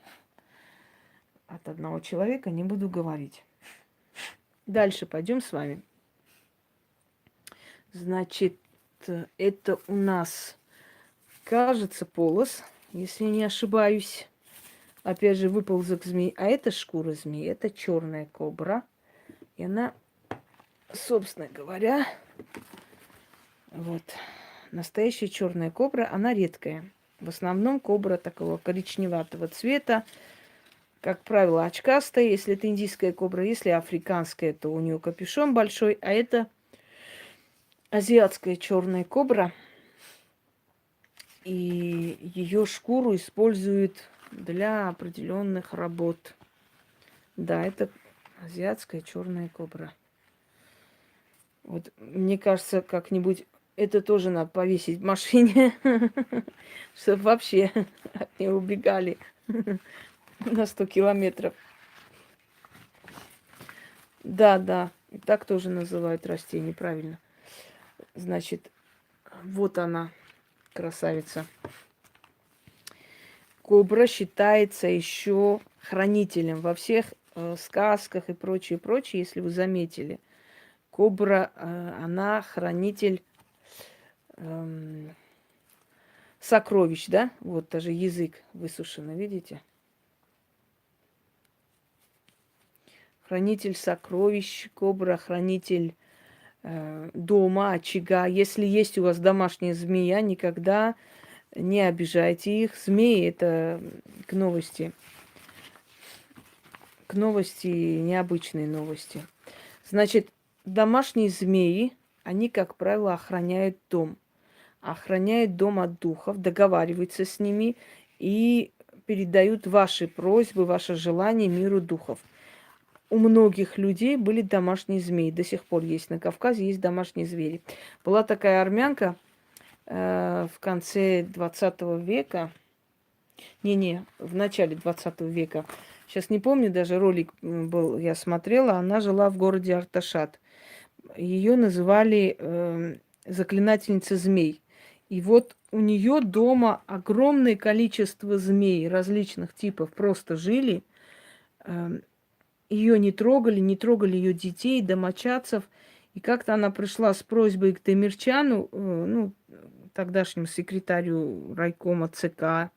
от одного человека, не буду говорить. Дальше пойдем с вами. Значит, это у нас, кажется, полос, если не ошибаюсь. Опять же, выползок змеи. А это шкура змеи, это черная кобра. И она, собственно говоря, вот, настоящая черная кобра, она редкая. В основном кобра такого коричневатого цвета, как правило, очкастая. Если это индийская кобра, если африканская, то у нее капюшон большой, а это азиатская черная кобра. И ее шкуру используют для определенных работ. Да, это азиатская черная кобра. Вот, мне кажется, как-нибудь это тоже надо повесить в машине, чтобы вообще от нее убегали на 100 километров. Да, да, так тоже называют растение, правильно. Значит, вот она, красавица. Кобра считается еще хранителем во всех сказках и прочее, прочее, если вы заметили. Кобра, она хранитель сокровищ, да? Вот даже язык высушенный, видите? Хранитель сокровищ, кобра, хранитель дома, очага. Если есть у вас домашняя змея, никогда не обижайте их. Змеи – это к новости, необычные новости. Значит, домашние змеи, они, как правило, охраняют дом от духов, договариваются с ними и передают ваши просьбы, ваши желания миру духов. У многих людей были домашние змеи. До сих пор есть на Кавказе, есть домашние звери. Была такая армянка в конце 20 века, в начале 20 века. Сейчас не помню, даже ролик был, я смотрела. Она жила в городе Арташат. Ее называли заклинательница змей. И вот у нее дома огромное количество змей различных типов просто жили. Ее не трогали ее детей, домочадцев. И как-то она пришла с просьбой к Демирчану, тогдашнему секретарю райкома ЦК,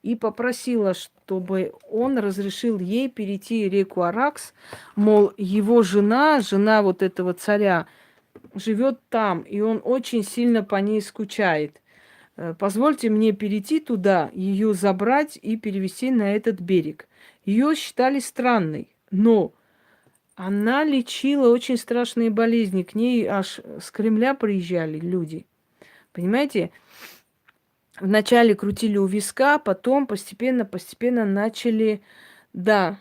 и попросила, чтобы он разрешил ей перейти реку Аракс. Мол, его жена вот этого царя, живет там, и он очень сильно по ней скучает. Позвольте мне перейти туда, ее забрать и перевести на этот берег. Ее считали странной, но она лечила очень страшные болезни. К ней аж с Кремля приезжали люди. Понимаете? Вначале крутили у виска, потом постепенно начали, да,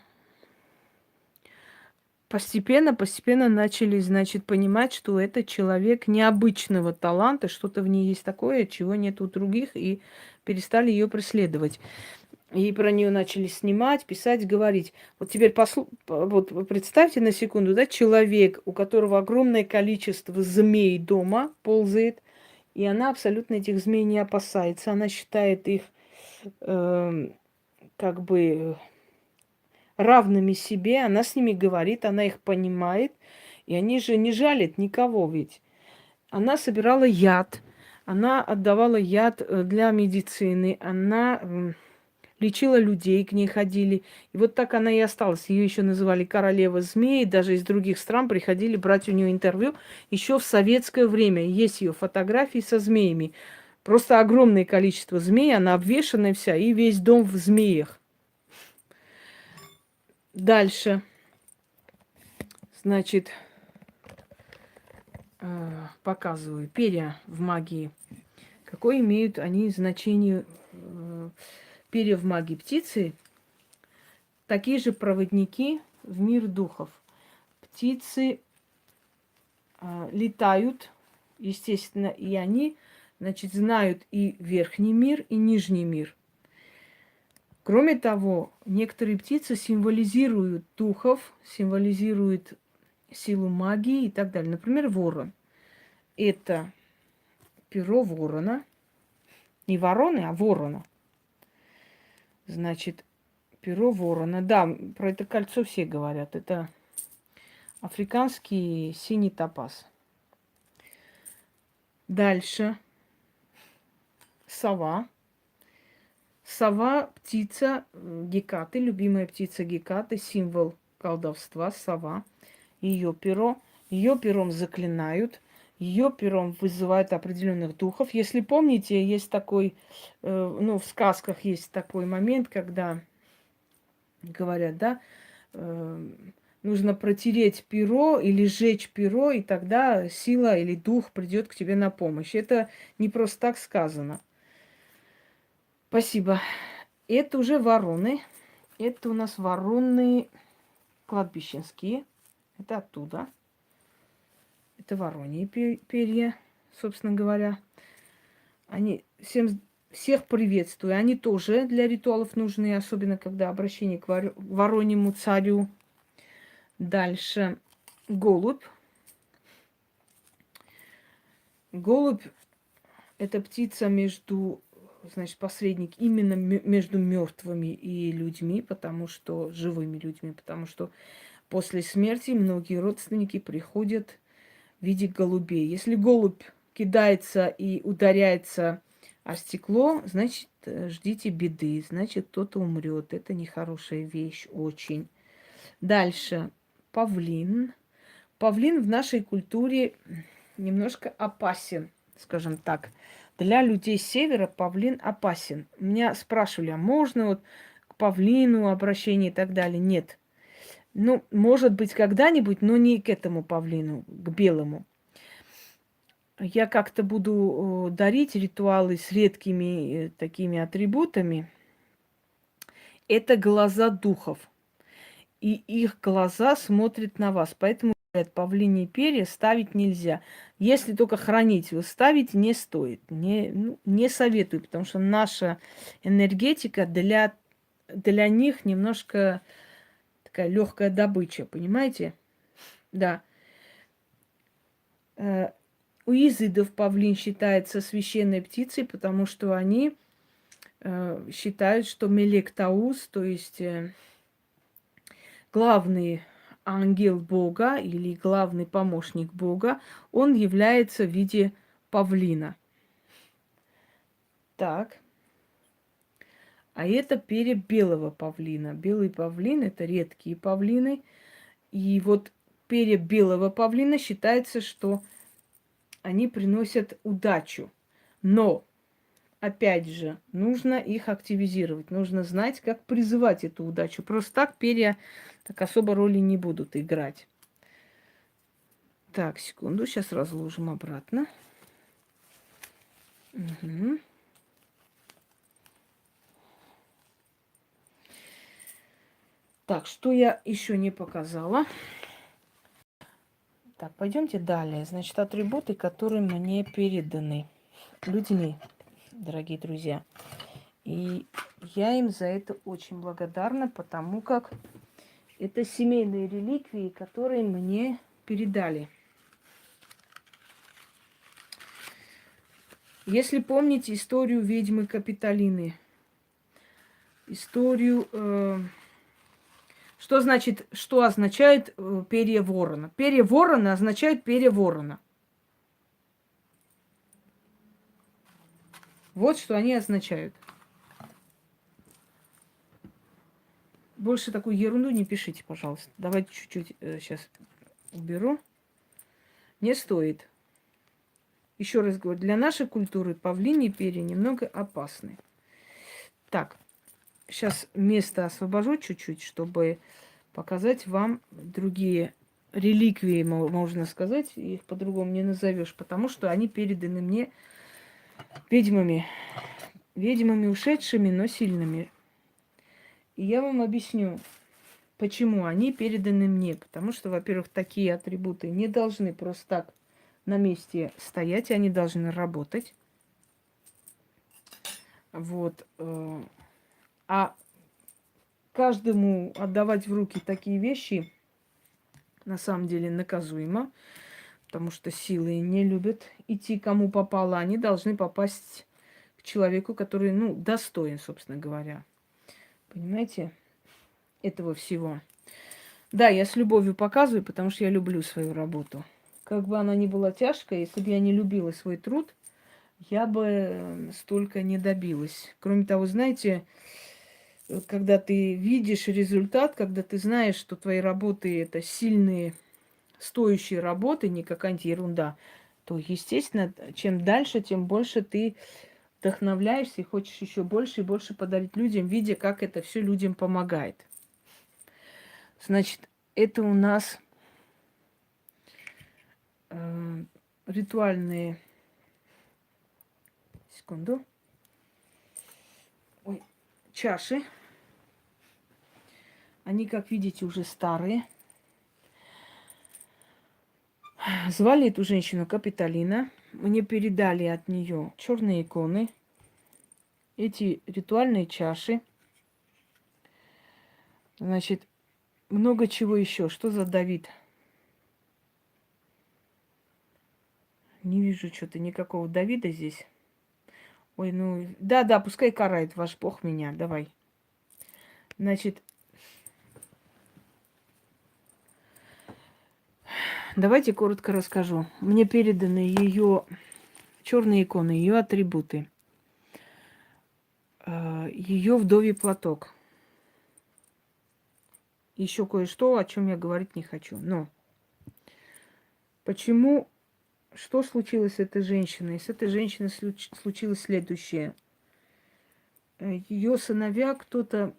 постепенно начали, значит, понимать, что это человек необычного таланта, что-то в ней есть такое, чего нет у других, и перестали ее преследовать. И про нее начали снимать, писать, говорить. Вот теперь вот представьте на секунду, да, человек, у которого огромное количество змей дома ползает, и она абсолютно этих змей не опасается. Она считает их как бы равными себе, она с ними говорит, она их понимает, и они же не жалят никого ведь. Она собирала яд, она отдавала яд для медицины, она лечила людей, к ней ходили. И вот так она и осталась. Ее еще называли королева змей, даже из других стран приходили брать у нее интервью. Еще в советское время есть ее фотографии со змеями. Просто огромное количество змей, она обвешанная вся, и весь дом в змеях. Дальше. Значит, показываю перья в магии. Какое имеют они значение перья в магии птицы? Такие же проводники в мир духов. Птицы летают, естественно, и они, значит, знают и верхний мир, и нижний мир. Кроме того, некоторые птицы символизируют духов, символизируют силу магии и так далее. Например, ворон. Это перо ворона. Не вороны, а ворона. Значит, перо ворона. Да, про это кольцо все говорят. Это африканский синий топаз. Дальше. Сова. Сова – птица Гекаты, любимая птица Гекаты, символ колдовства, сова. Ее перо. Ее пером заклинают. Ее пером вызывают определенных духов. Если помните, есть такой, в сказках есть такой момент, когда говорят, да, нужно протереть перо или сжечь перо, и тогда сила или дух придет к тебе на помощь. Это не просто так сказано. Спасибо. Это уже вороны. Это у нас вороны кладбищенские. Это оттуда. Это вороньи перья, собственно говоря. Они всех приветствую. Они тоже для ритуалов нужны, особенно когда обращение к вороньему царю. Дальше голубь. Голубь – это птица значит, посредник именно между мертвыми и людьми, потому что живыми людьми, потому что после смерти многие родственники приходят в виде голубей. Если голубь кидается и ударяется о стекло, значит, ждите беды, значит, кто-то умрет. Это нехорошая вещь очень. Дальше. Павлин. Павлин в нашей культуре немножко опасен, скажем так. Для людей севера павлин опасен. Меня спрашивали, а можно вот к павлину обращение и так далее? Нет. Ну, может быть, когда-нибудь, но не к этому павлину, к белому. Я как-то буду дарить ритуалы с редкими такими атрибутами. Это глаза духов. И их глаза смотрят на вас. Поэтому павлиньи перья ставить нельзя. Если только хранить, вы ставить не стоит. Не советую, потому что наша энергетика для них немножко такая легкая добыча, понимаете? Да. У изидов павлин считается священной птицей, потому что они считают, что Мелек Таус, то есть главный ангел Бога или главный помощник Бога, он является в виде павлина. Так. А это перья белого павлина. Белый павлин – это редкие павлины. И вот перья белого павлина считается, что они приносят удачу. Но опять же, нужно их активизировать. Нужно знать, как призывать эту удачу. Просто так перья так особо роли не будут играть. Так, секунду, сейчас разложим обратно. Угу. Так, что я еще не показала? Так, пойдемте далее. Значит, атрибуты, которые мне переданы людьми, дорогие друзья. И я им за это очень благодарна, потому как это семейные реликвии, которые мне передали. Если помните историю ведьмы Капитолины, историю, что означает перья ворона? Перья ворона означают перья ворона. Вот что они означают. Больше такую ерунду не пишите, пожалуйста. Давайте чуть-чуть сейчас уберу. Не стоит. Еще раз говорю, для нашей культуры павлиньи перья немного опасны. Так, сейчас место освобожу чуть-чуть, чтобы показать вам другие реликвии, можно сказать. Их по-другому не назовешь, потому что они переданы мне ведьмами. Ведьмами ушедшими, но сильными. И я вам объясню, почему они переданы мне. Потому что, во-первых, такие атрибуты не должны просто так на месте стоять, они должны работать. Вот. А каждому отдавать в руки такие вещи на самом деле наказуемо, потому что силы не любят идти кому попало. Они должны попасть к человеку, который, достоин, собственно говоря. Понимаете? Этого всего. Да, я с любовью показываю, потому что я люблю свою работу. Как бы она ни была тяжкая, если бы я не любила свой труд, я бы столько не добилась. Кроме того, знаете, когда ты видишь результат, когда ты знаешь, что твои работы это сильные, стоящие работы, не какая-нибудь ерунда, то, естественно, чем дальше, тем больше ты вдохновляешься и хочешь еще больше и больше подарить людям, видя, как это все людям помогает. Значит, это у нас ритуальные... Секунду. Ой, чаши. Они, как видите, уже старые. Звали эту женщину Капитолина. Мне передали от нее черные иконы. Эти ритуальные чаши. Значит, много чего еще. Что за Давид? Не вижу что-то никакого Давида здесь. Ой, да, пускай карает ваш Бог меня. Давай. Значит, давайте коротко расскажу. Мне переданы ее черные иконы, ее атрибуты, ее вдовий платок. Еще кое-что, о чем я говорить не хочу. Но почему, что случилось с этой женщиной? С этой женщиной случилось следующее. Ее сыновья кто-то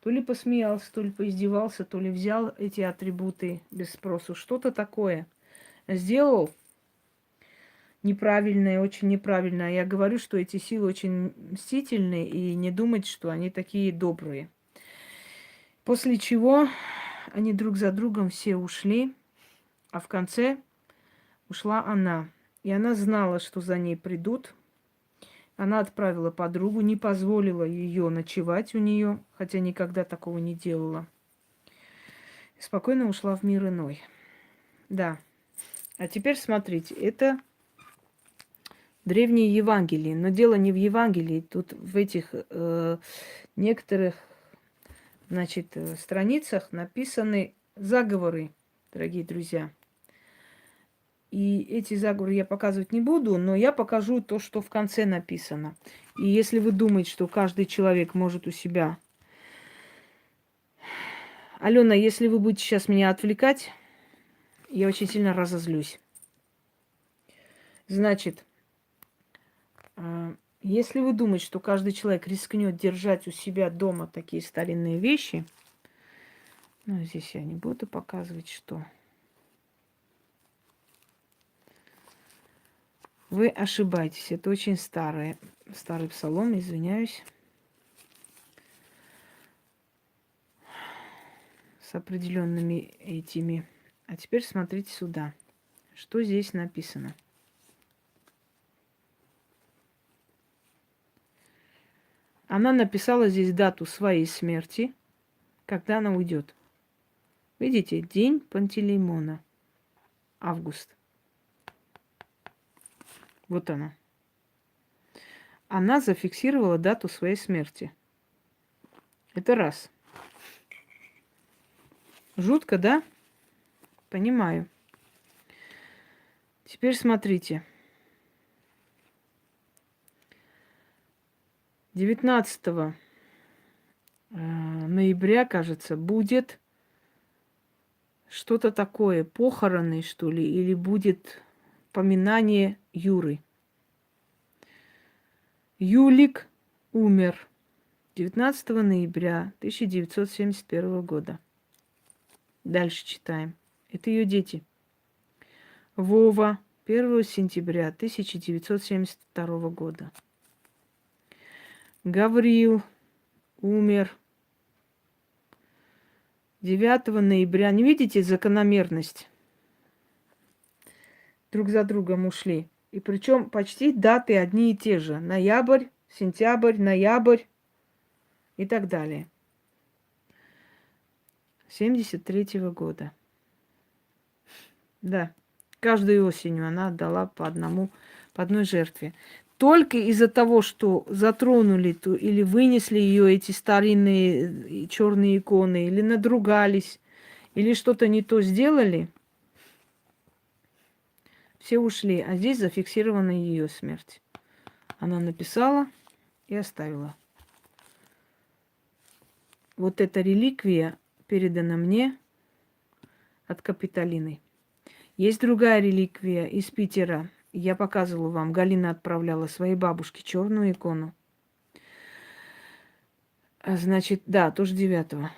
то ли посмеялся, то ли поиздевался, то ли взял эти атрибуты без спросу. Что-то такое сделал неправильное, очень неправильное. Я говорю, что эти силы очень мстительные, и не думать, что они такие добрые. После чего они друг за другом все ушли, а в конце ушла она. И она знала, что за ней придут. Она отправила подругу, не позволила ее ночевать у нее, хотя никогда такого не делала. И спокойно ушла в мир иной. Да. А теперь смотрите, это древние Евангелия. Но дело не в Евангелии. Тут в этих некоторых, страницах написаны заговоры, дорогие друзья. И эти заговоры я показывать не буду, но я покажу то, что в конце написано. И если вы думаете, что каждый человек может у себя... Алена, если вы будете сейчас меня отвлекать, я очень сильно разозлюсь. Значит, Если вы думаете, что каждый человек рискнет держать у себя дома такие старинные вещи, ну, здесь я не буду показывать, что. Вы ошибаетесь. Это очень старый псалом, извиняюсь. С определенными этими. А теперь смотрите сюда. Что здесь написано? Она написала здесь дату своей смерти, когда она уйдет. Видите, день Пантелеймона. Август. Вот она. Она зафиксировала дату своей смерти. Это раз. Жутко, да? Понимаю. Теперь смотрите. 19 ноября, кажется, будет что-то такое, похороны, что ли, или будет поминание Юры. Юлик умер 19 ноября 1971 года. Дальше читаем. Это ее дети. Вова 1 сентября 1972 года. Гаврил умер 9 ноября. Не видите закономерность? Друг за другом ушли. И причем почти даты одни и те же. Ноябрь, сентябрь, ноябрь и так далее. 73-го года. Да, каждую осенью она отдала по одной жертве. Только из-за того, что затронули ту, или вынесли ее эти старинные черные иконы, или надругались, или что-то не то сделали, все ушли. А здесь зафиксирована ее смерть. Она написала и оставила. Вот эта реликвия передана мне от Капитолины. Есть другая реликвия из Питера. Я показывала вам. Галина отправляла своей бабушке черную икону. Значит, да, тоже 9-го.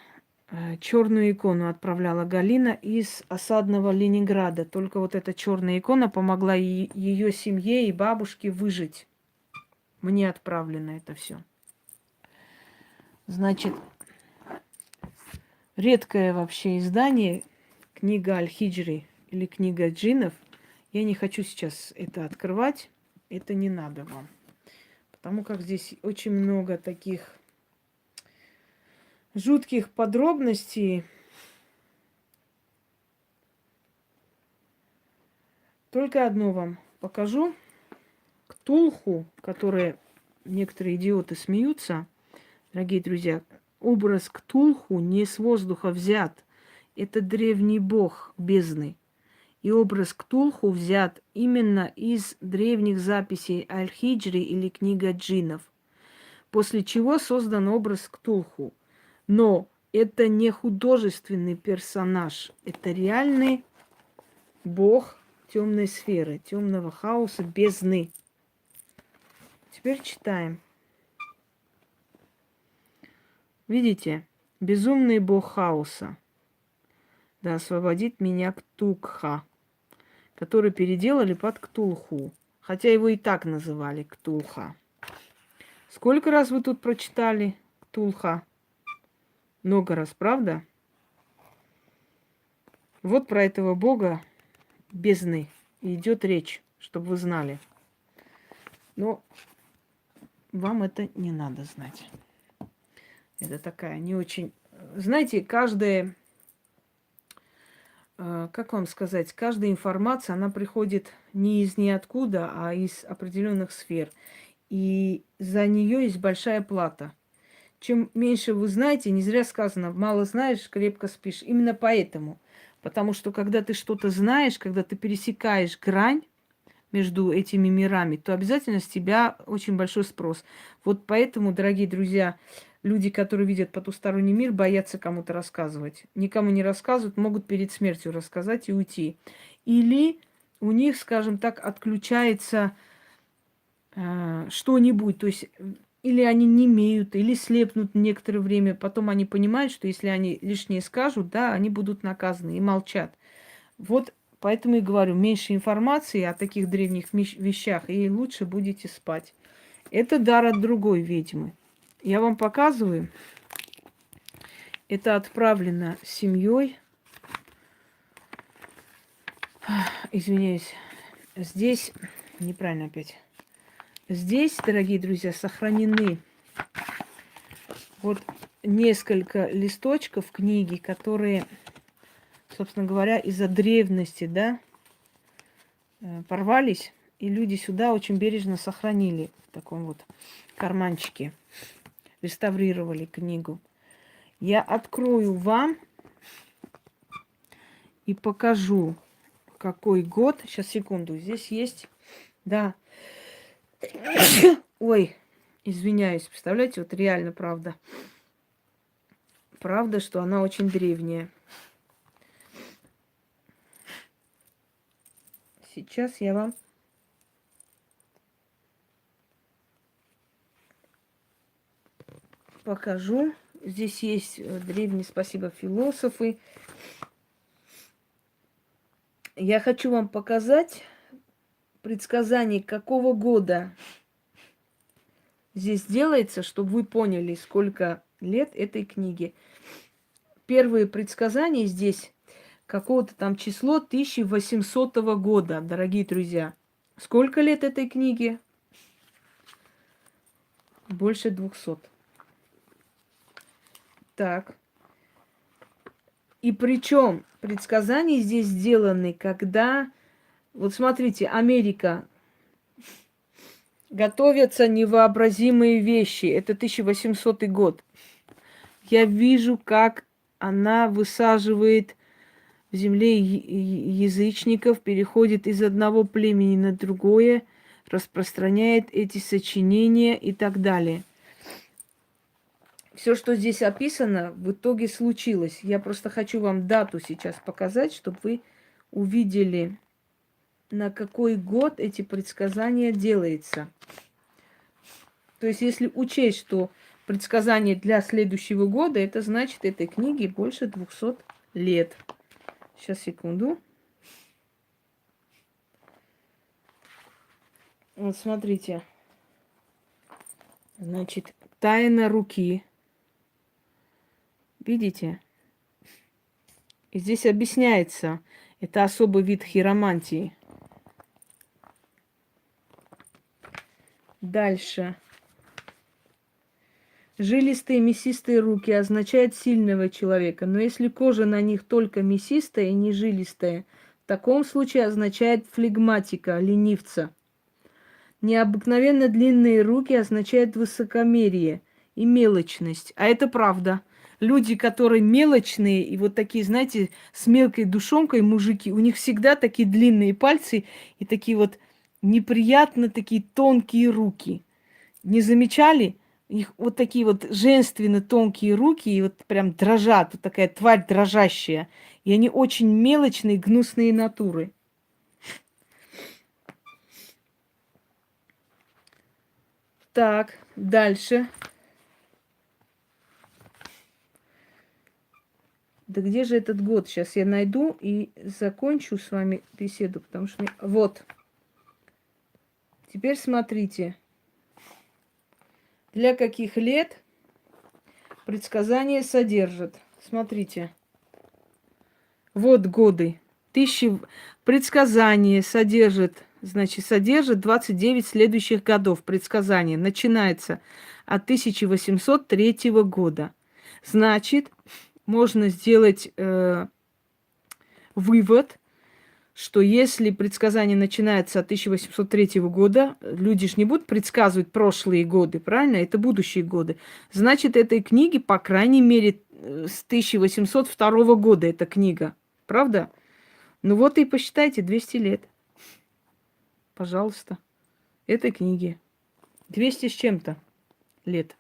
Черную икону отправляла Галина из осадного Ленинграда. Только вот эта черная икона помогла ее семье и бабушке выжить. Мне отправлено это все. Значит, редкое вообще издание, книга Аль-Хиджри или книга джиннов. Я не хочу сейчас это открывать, это не надо вам. Потому как здесь очень много таких жутких подробностей. Только одно вам покажу. Ктулху, которые некоторые идиоты смеются, дорогие друзья, образ Ктулху не с воздуха взят. Это древний бог бездны. И образ Ктулху взят именно из древних записей Аль-Хиджри или книга джиннов. После чего создан образ Ктулху. Но это не художественный персонаж. Это реальный бог темной сферы, темного хаоса, бездны. Теперь читаем. Видите? Безумный бог хаоса. Да освободит меня Ктулха, который переделали под Ктулху. Хотя его и так называли Ктулха. Сколько раз вы тут прочитали Ктулха? Много раз, правда? Вот про этого бога бездны идет речь, чтобы вы знали. Но вам это не надо знать. Это такая не очень... Знаете, каждая... Как вам сказать? Каждая информация, она приходит не из ниоткуда, а из определенных сфер. И за нее есть большая плата. Чем меньше вы знаете, не зря сказано, мало знаешь, крепко спишь. Именно поэтому. Потому что когда ты что-то знаешь, когда ты пересекаешь грань между этими мирами, то обязательно с тебя очень большой спрос. Вот поэтому, дорогие друзья, люди, которые видят потусторонний мир, боятся кому-то рассказывать. Никому не рассказывают, могут перед смертью рассказать и уйти. Или у них, скажем так, отключается что-нибудь, то есть или они не имеют, или слепнут некоторое время, потом они понимают, что если они лишнее скажут, да, они будут наказаны и молчат. Вот поэтому и говорю, меньше информации о таких древних вещах, и лучше будете спать. Это дар от другой ведьмы. Я вам показываю. Это отправлено семьей. Извиняюсь. Здесь, неправильно опять. Здесь, дорогие друзья, сохранены вот несколько листочков книги, которые, собственно говоря, из-за древности, да, порвались, и люди сюда очень бережно сохранили в таком вот карманчике, реставрировали книгу. Я открою вам и покажу, какой год. Сейчас, секунду, здесь есть, да. Ой, извиняюсь, представляете, вот реально правда. Правда, что она очень древняя. Сейчас я вам покажу. Здесь есть древние, спасибо, философы. Я хочу вам показать предсказание, какого года здесь делается, чтобы вы поняли, сколько лет этой книге. Первые предсказания здесь какого-то там число 1800 года, дорогие друзья. Сколько лет этой книге? Больше 200. Так. И причем предсказания здесь сделаны, когда, вот смотрите, Америка, готовятся невообразимые вещи. Это 1800 год. Я вижу, как она высаживает в земле язычников, переходит из одного племени на другое, распространяет эти сочинения и так далее. Все, что здесь описано, в итоге случилось. Я просто хочу вам дату сейчас показать, чтобы вы увидели, на какой год эти предсказания делаются. То есть, если учесть, что предсказание для следующего года, это значит, этой книге больше 200 лет. Сейчас, секунду. Вот смотрите. Значит, тайна руки. Видите? И здесь объясняется, это особый вид хиромантии. Дальше. Жилистые мясистые руки означают сильного человека, но если кожа на них только мясистая и не жилистая, в таком случае означает флегматика, ленивца. Необыкновенно длинные руки означают высокомерие и мелочность. А это правда. Люди, которые мелочные и вот такие, знаете, с мелкой душонкой мужики, у них всегда такие длинные пальцы и такие вот неприятно такие тонкие руки. Не замечали? Их вот такие вот женственно тонкие руки и вот прям дрожат, вот такая тварь дрожащая. И они очень мелочные, гнусные натуры. Так, дальше. Да где же этот год? Сейчас я найду и закончу с вами беседу, потому что... Вот. Теперь смотрите. Для каких лет предсказание содержит? Смотрите. Вот годы. Предсказание содержит, значит, содержит 29 следующих годов. Предсказание начинается от 1803 года. Значит, можно сделать вывод, что если предсказание начинается от 1803 года, люди же не будут предсказывать прошлые годы, правильно? Это будущие годы. Значит, этой книге, по крайней мере, с 1802 года эта книга. Правда? Ну вот и посчитайте, 200 лет. Пожалуйста. Этой книге. 200 с чем-то лет.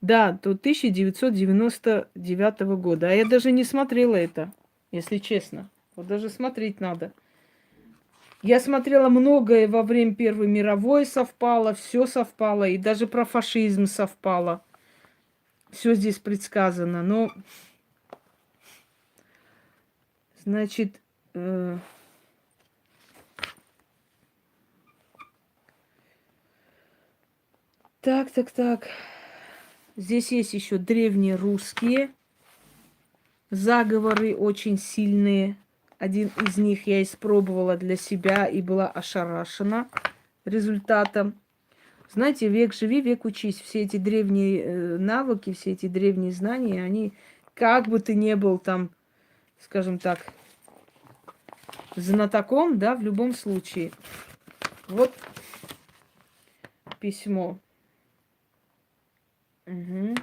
Да, до 1999 года. А я даже не смотрела это, если честно. Вот даже смотреть надо. Я смотрела многое во время Первой мировой совпало, все совпало, и даже про фашизм совпало. Все здесь предсказано. Но, значит, так. Здесь есть еще древние русские заговоры очень сильные. Один из них я испробовала для себя и была ошарашена результатом. Знаете, век живи, век учись. Все эти древние навыки, все эти древние знания, они, как бы ты ни был там, скажем так, знатоком, да, в любом случае. Вот письмо. Угу.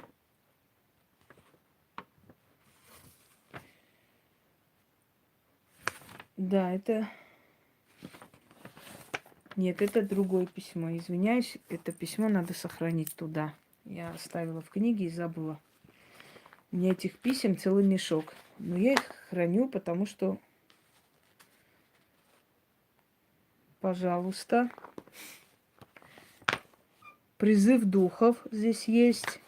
Да, это... Нет, это другое письмо. Извиняюсь, это письмо надо сохранить туда. Я оставила в книге и забыла. У меня этих писем целый мешок. Но я их храню, потому что... Пожалуйста. Призыв духов здесь есть.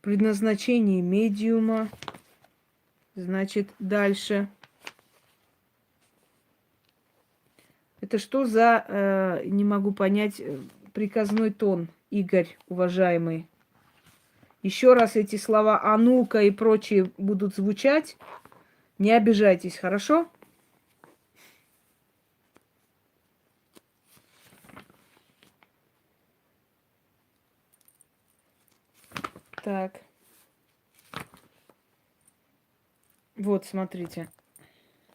Предназначение медиума. Значит, дальше. Это что за, не могу понять, приказной тон, Игорь, уважаемый? Еще раз эти слова «а ну-ка» и прочие будут звучать. Не обижайтесь, хорошо? Так. Вот, смотрите.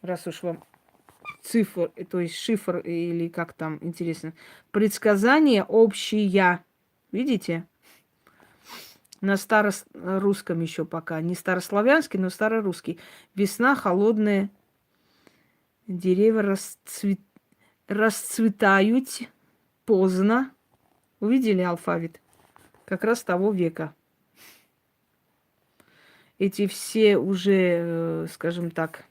Раз уж вам цифр, то есть шифр или как там, интересно. Предсказание общее. Видите? На старорусском еще пока. Не старославянский, но старорусский. Весна холодная. Деревья расцветают поздно. Увидели алфавит? Как раз того века. Эти все уже, скажем так,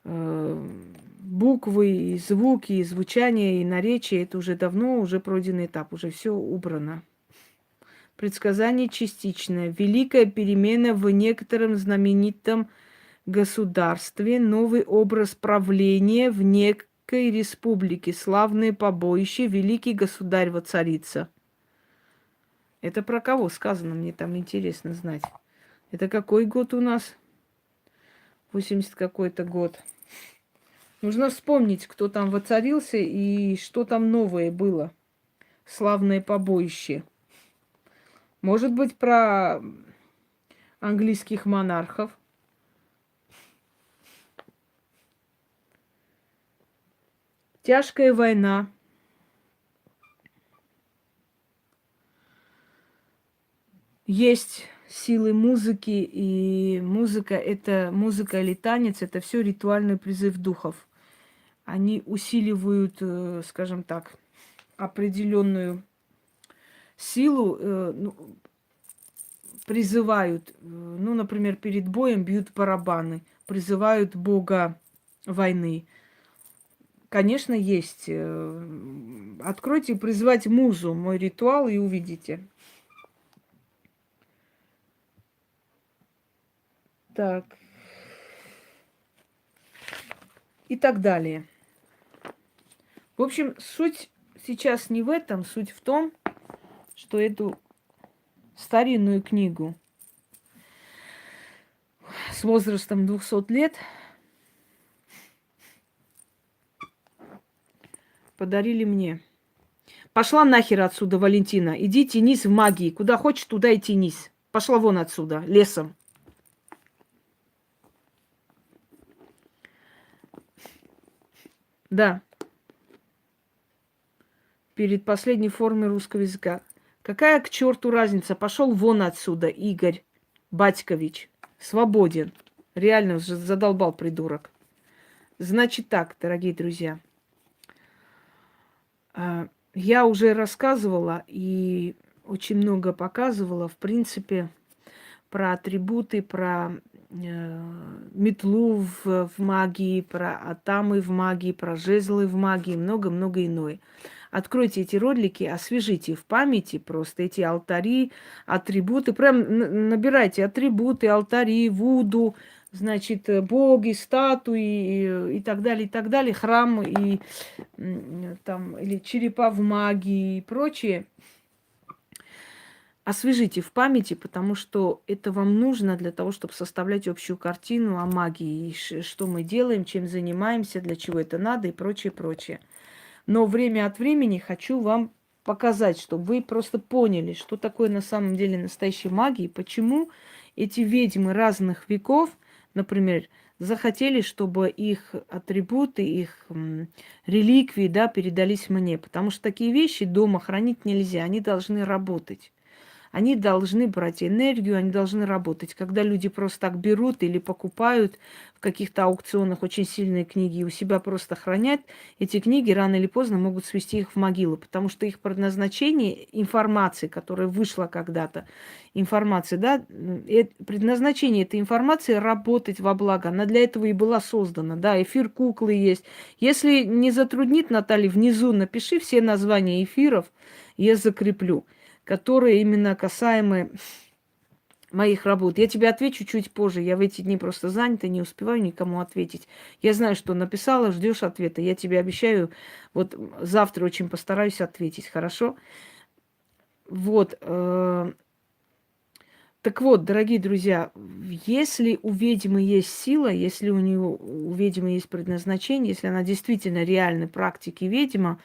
буквы, и звуки, и звучание, и наречия, это уже давно, уже пройденный этап, уже все убрано. Предсказание частичное. Великая перемена в некотором знаменитом государстве, новый образ правления в некой республике, славное побоище, великий государь воцарится. Это про кого сказано? Мне там интересно знать. Это какой год у нас? 80 какой-то год. Нужно вспомнить, кто там воцарился и что там новое было. Славное побоище. Может быть, про английских монархов. Тяжкая война. Есть силы музыки, и музыка или танец, это все ритуальный призыв духов. Они усиливают, скажем так, определенную силу, призывают, например, перед боем бьют барабаны, призывают бога войны. Конечно, есть. Откройте «Призвать музу», мой ритуал, и увидите. Так. И так далее. В общем, суть сейчас не в этом. Суть в том, что эту старинную книгу с возрастом 200 лет подарили мне. Пошла нахер отсюда, Валентина. Иди тянись в магии. Куда хочешь, туда и тянись. Пошла вон отсюда, лесом. Да. Перед последней формой русского языка. Какая к черту разница? Пошел вон отсюда, Игорь Батькович. Свободен. Реально задолбал придурок. Значит так, дорогие друзья. Я уже рассказывала и очень много показывала, в принципе, про атрибуты, про метлу в магии, про атамы в магии, про жезлы в магии, много-много иное. Откройте эти ролики, освежите в памяти просто эти алтари, атрибуты. Прям набирайте атрибуты, алтари, вуду, значит, боги, статуи и так далее, и так далее. Храм и там, или черепа в магии и прочее. Освежите в памяти, потому что это вам нужно для того, чтобы составлять общую картину о магии, и что мы делаем, чем занимаемся, для чего это надо и прочее, прочее. Но время от времени хочу вам показать, чтобы вы просто поняли, что такое на самом деле настоящая магия, и почему эти ведьмы разных веков, например, захотели, чтобы их атрибуты, их реликвии, да, передались мне. Потому что такие вещи дома хранить нельзя, они должны работать. Они должны брать энергию, они должны работать. Когда люди просто так берут или покупают в каких-то аукционах очень сильные книги и у себя просто хранят, эти книги рано или поздно могут свести их в могилу, потому что их предназначение, информации, которая вышла когда-то, информация, да, предназначение этой информации работать во благо. Она для этого и была создана, да, эфир куклы есть. Если не затруднит, Наталья, внизу напиши все названия эфиров, я закреплю, которые именно касаемы моих работ. Я тебе отвечу чуть позже. Я в эти дни просто занята, не успеваю никому ответить. Я знаю, что написала, ждешь ответа. Я тебе обещаю, вот завтра очень постараюсь ответить, хорошо? Вот. Так вот, дорогие друзья, если у ведьмы есть сила, если у ведьмы есть предназначение, если она действительно реальной практики ведьма,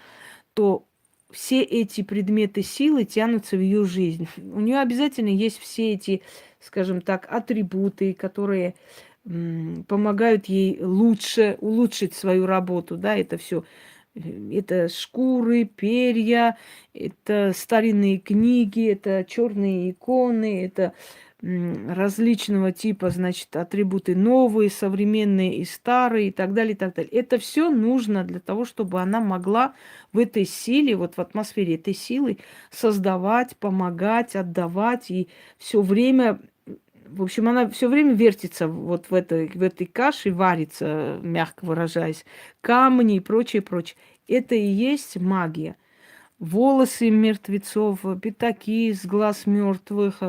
то все эти предметы силы тянутся в ее жизнь. У нее обязательно есть все эти, скажем так, атрибуты, которые помогают ей лучше улучшить свою работу. Да, это все. Это шкуры, перья, это старинные книги, это черные иконы, это различного типа, значит, атрибуты новые, современные и старые и так далее, и так далее. Это все нужно для того, чтобы она могла в этой силе, вот в атмосфере этой силы создавать, помогать, отдавать и все время, в общем, она все время вертится вот в этой каше, варится, мягко выражаясь, камни и прочее, прочее. Это и есть магия. Волосы мертвецов, пятаки с глаз мертвых,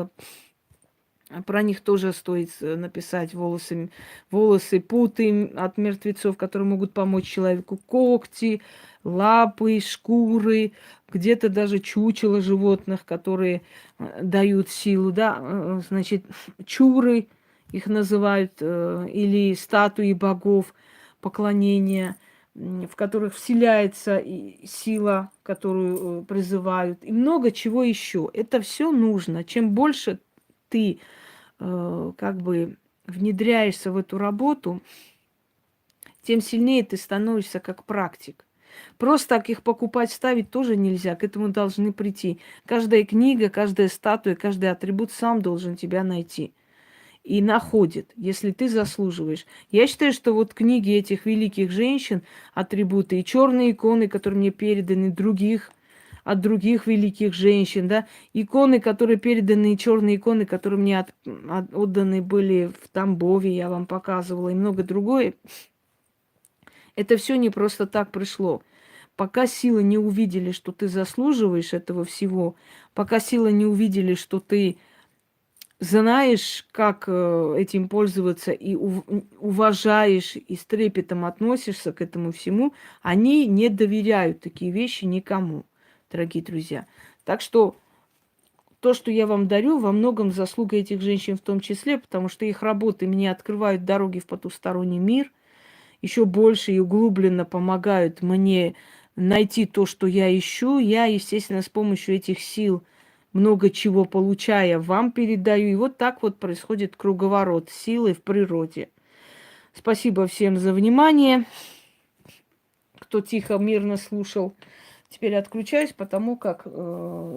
про них тоже стоит написать волосы, путы от мертвецов, которые могут помочь человеку, когти, лапы, шкуры, где-то даже чучела животных, которые дают силу, да, значит, чуры их называют, или статуи богов, поклонения, в которых вселяется сила, которую призывают, и много чего еще. Это все нужно. Чем больше ты как бы внедряешься в эту работу, тем сильнее ты становишься как практик. Просто так их покупать, ставить тоже нельзя, к этому должны прийти. Каждая книга, каждая статуя, каждый атрибут сам должен тебя найти. И находит, если ты заслуживаешь. Я считаю, что вот книги этих великих женщин, атрибуты и черные иконы, которые мне переданы, от других великих женщин, да, иконы, которые переданы, черные иконы, которые мне отданы были в Тамбове, я вам показывала, и много другое. Это все не просто так пришло. Пока силы не увидели, что ты заслуживаешь этого всего, пока силы не увидели, что ты знаешь, как этим пользоваться, и уважаешь, и с трепетом относишься к этому всему, они не доверяют такие вещи никому, дорогие друзья. Так что то, что я вам дарю, во многом заслуга этих женщин в том числе, потому что их работы мне открывают дороги в потусторонний мир, еще больше и углубленно помогают мне найти то, что я ищу. Я, естественно, с помощью этих сил, много чего получая, вам передаю. И вот так вот происходит круговорот силы в природе. Спасибо всем за внимание, кто тихо, мирно слушал. Теперь отключаюсь, потому как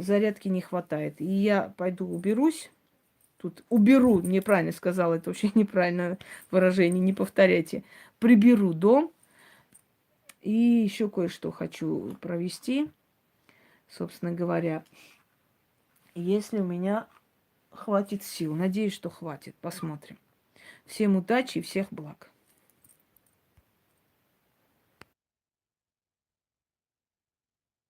зарядки не хватает. И я пойду уберусь. Тут уберу, неправильно сказала, это вообще неправильное выражение, не повторяйте. Приберу дом. И еще кое-что хочу провести, собственно говоря. Если у меня хватит сил. Надеюсь, что хватит. Посмотрим. Всем удачи и всех благ.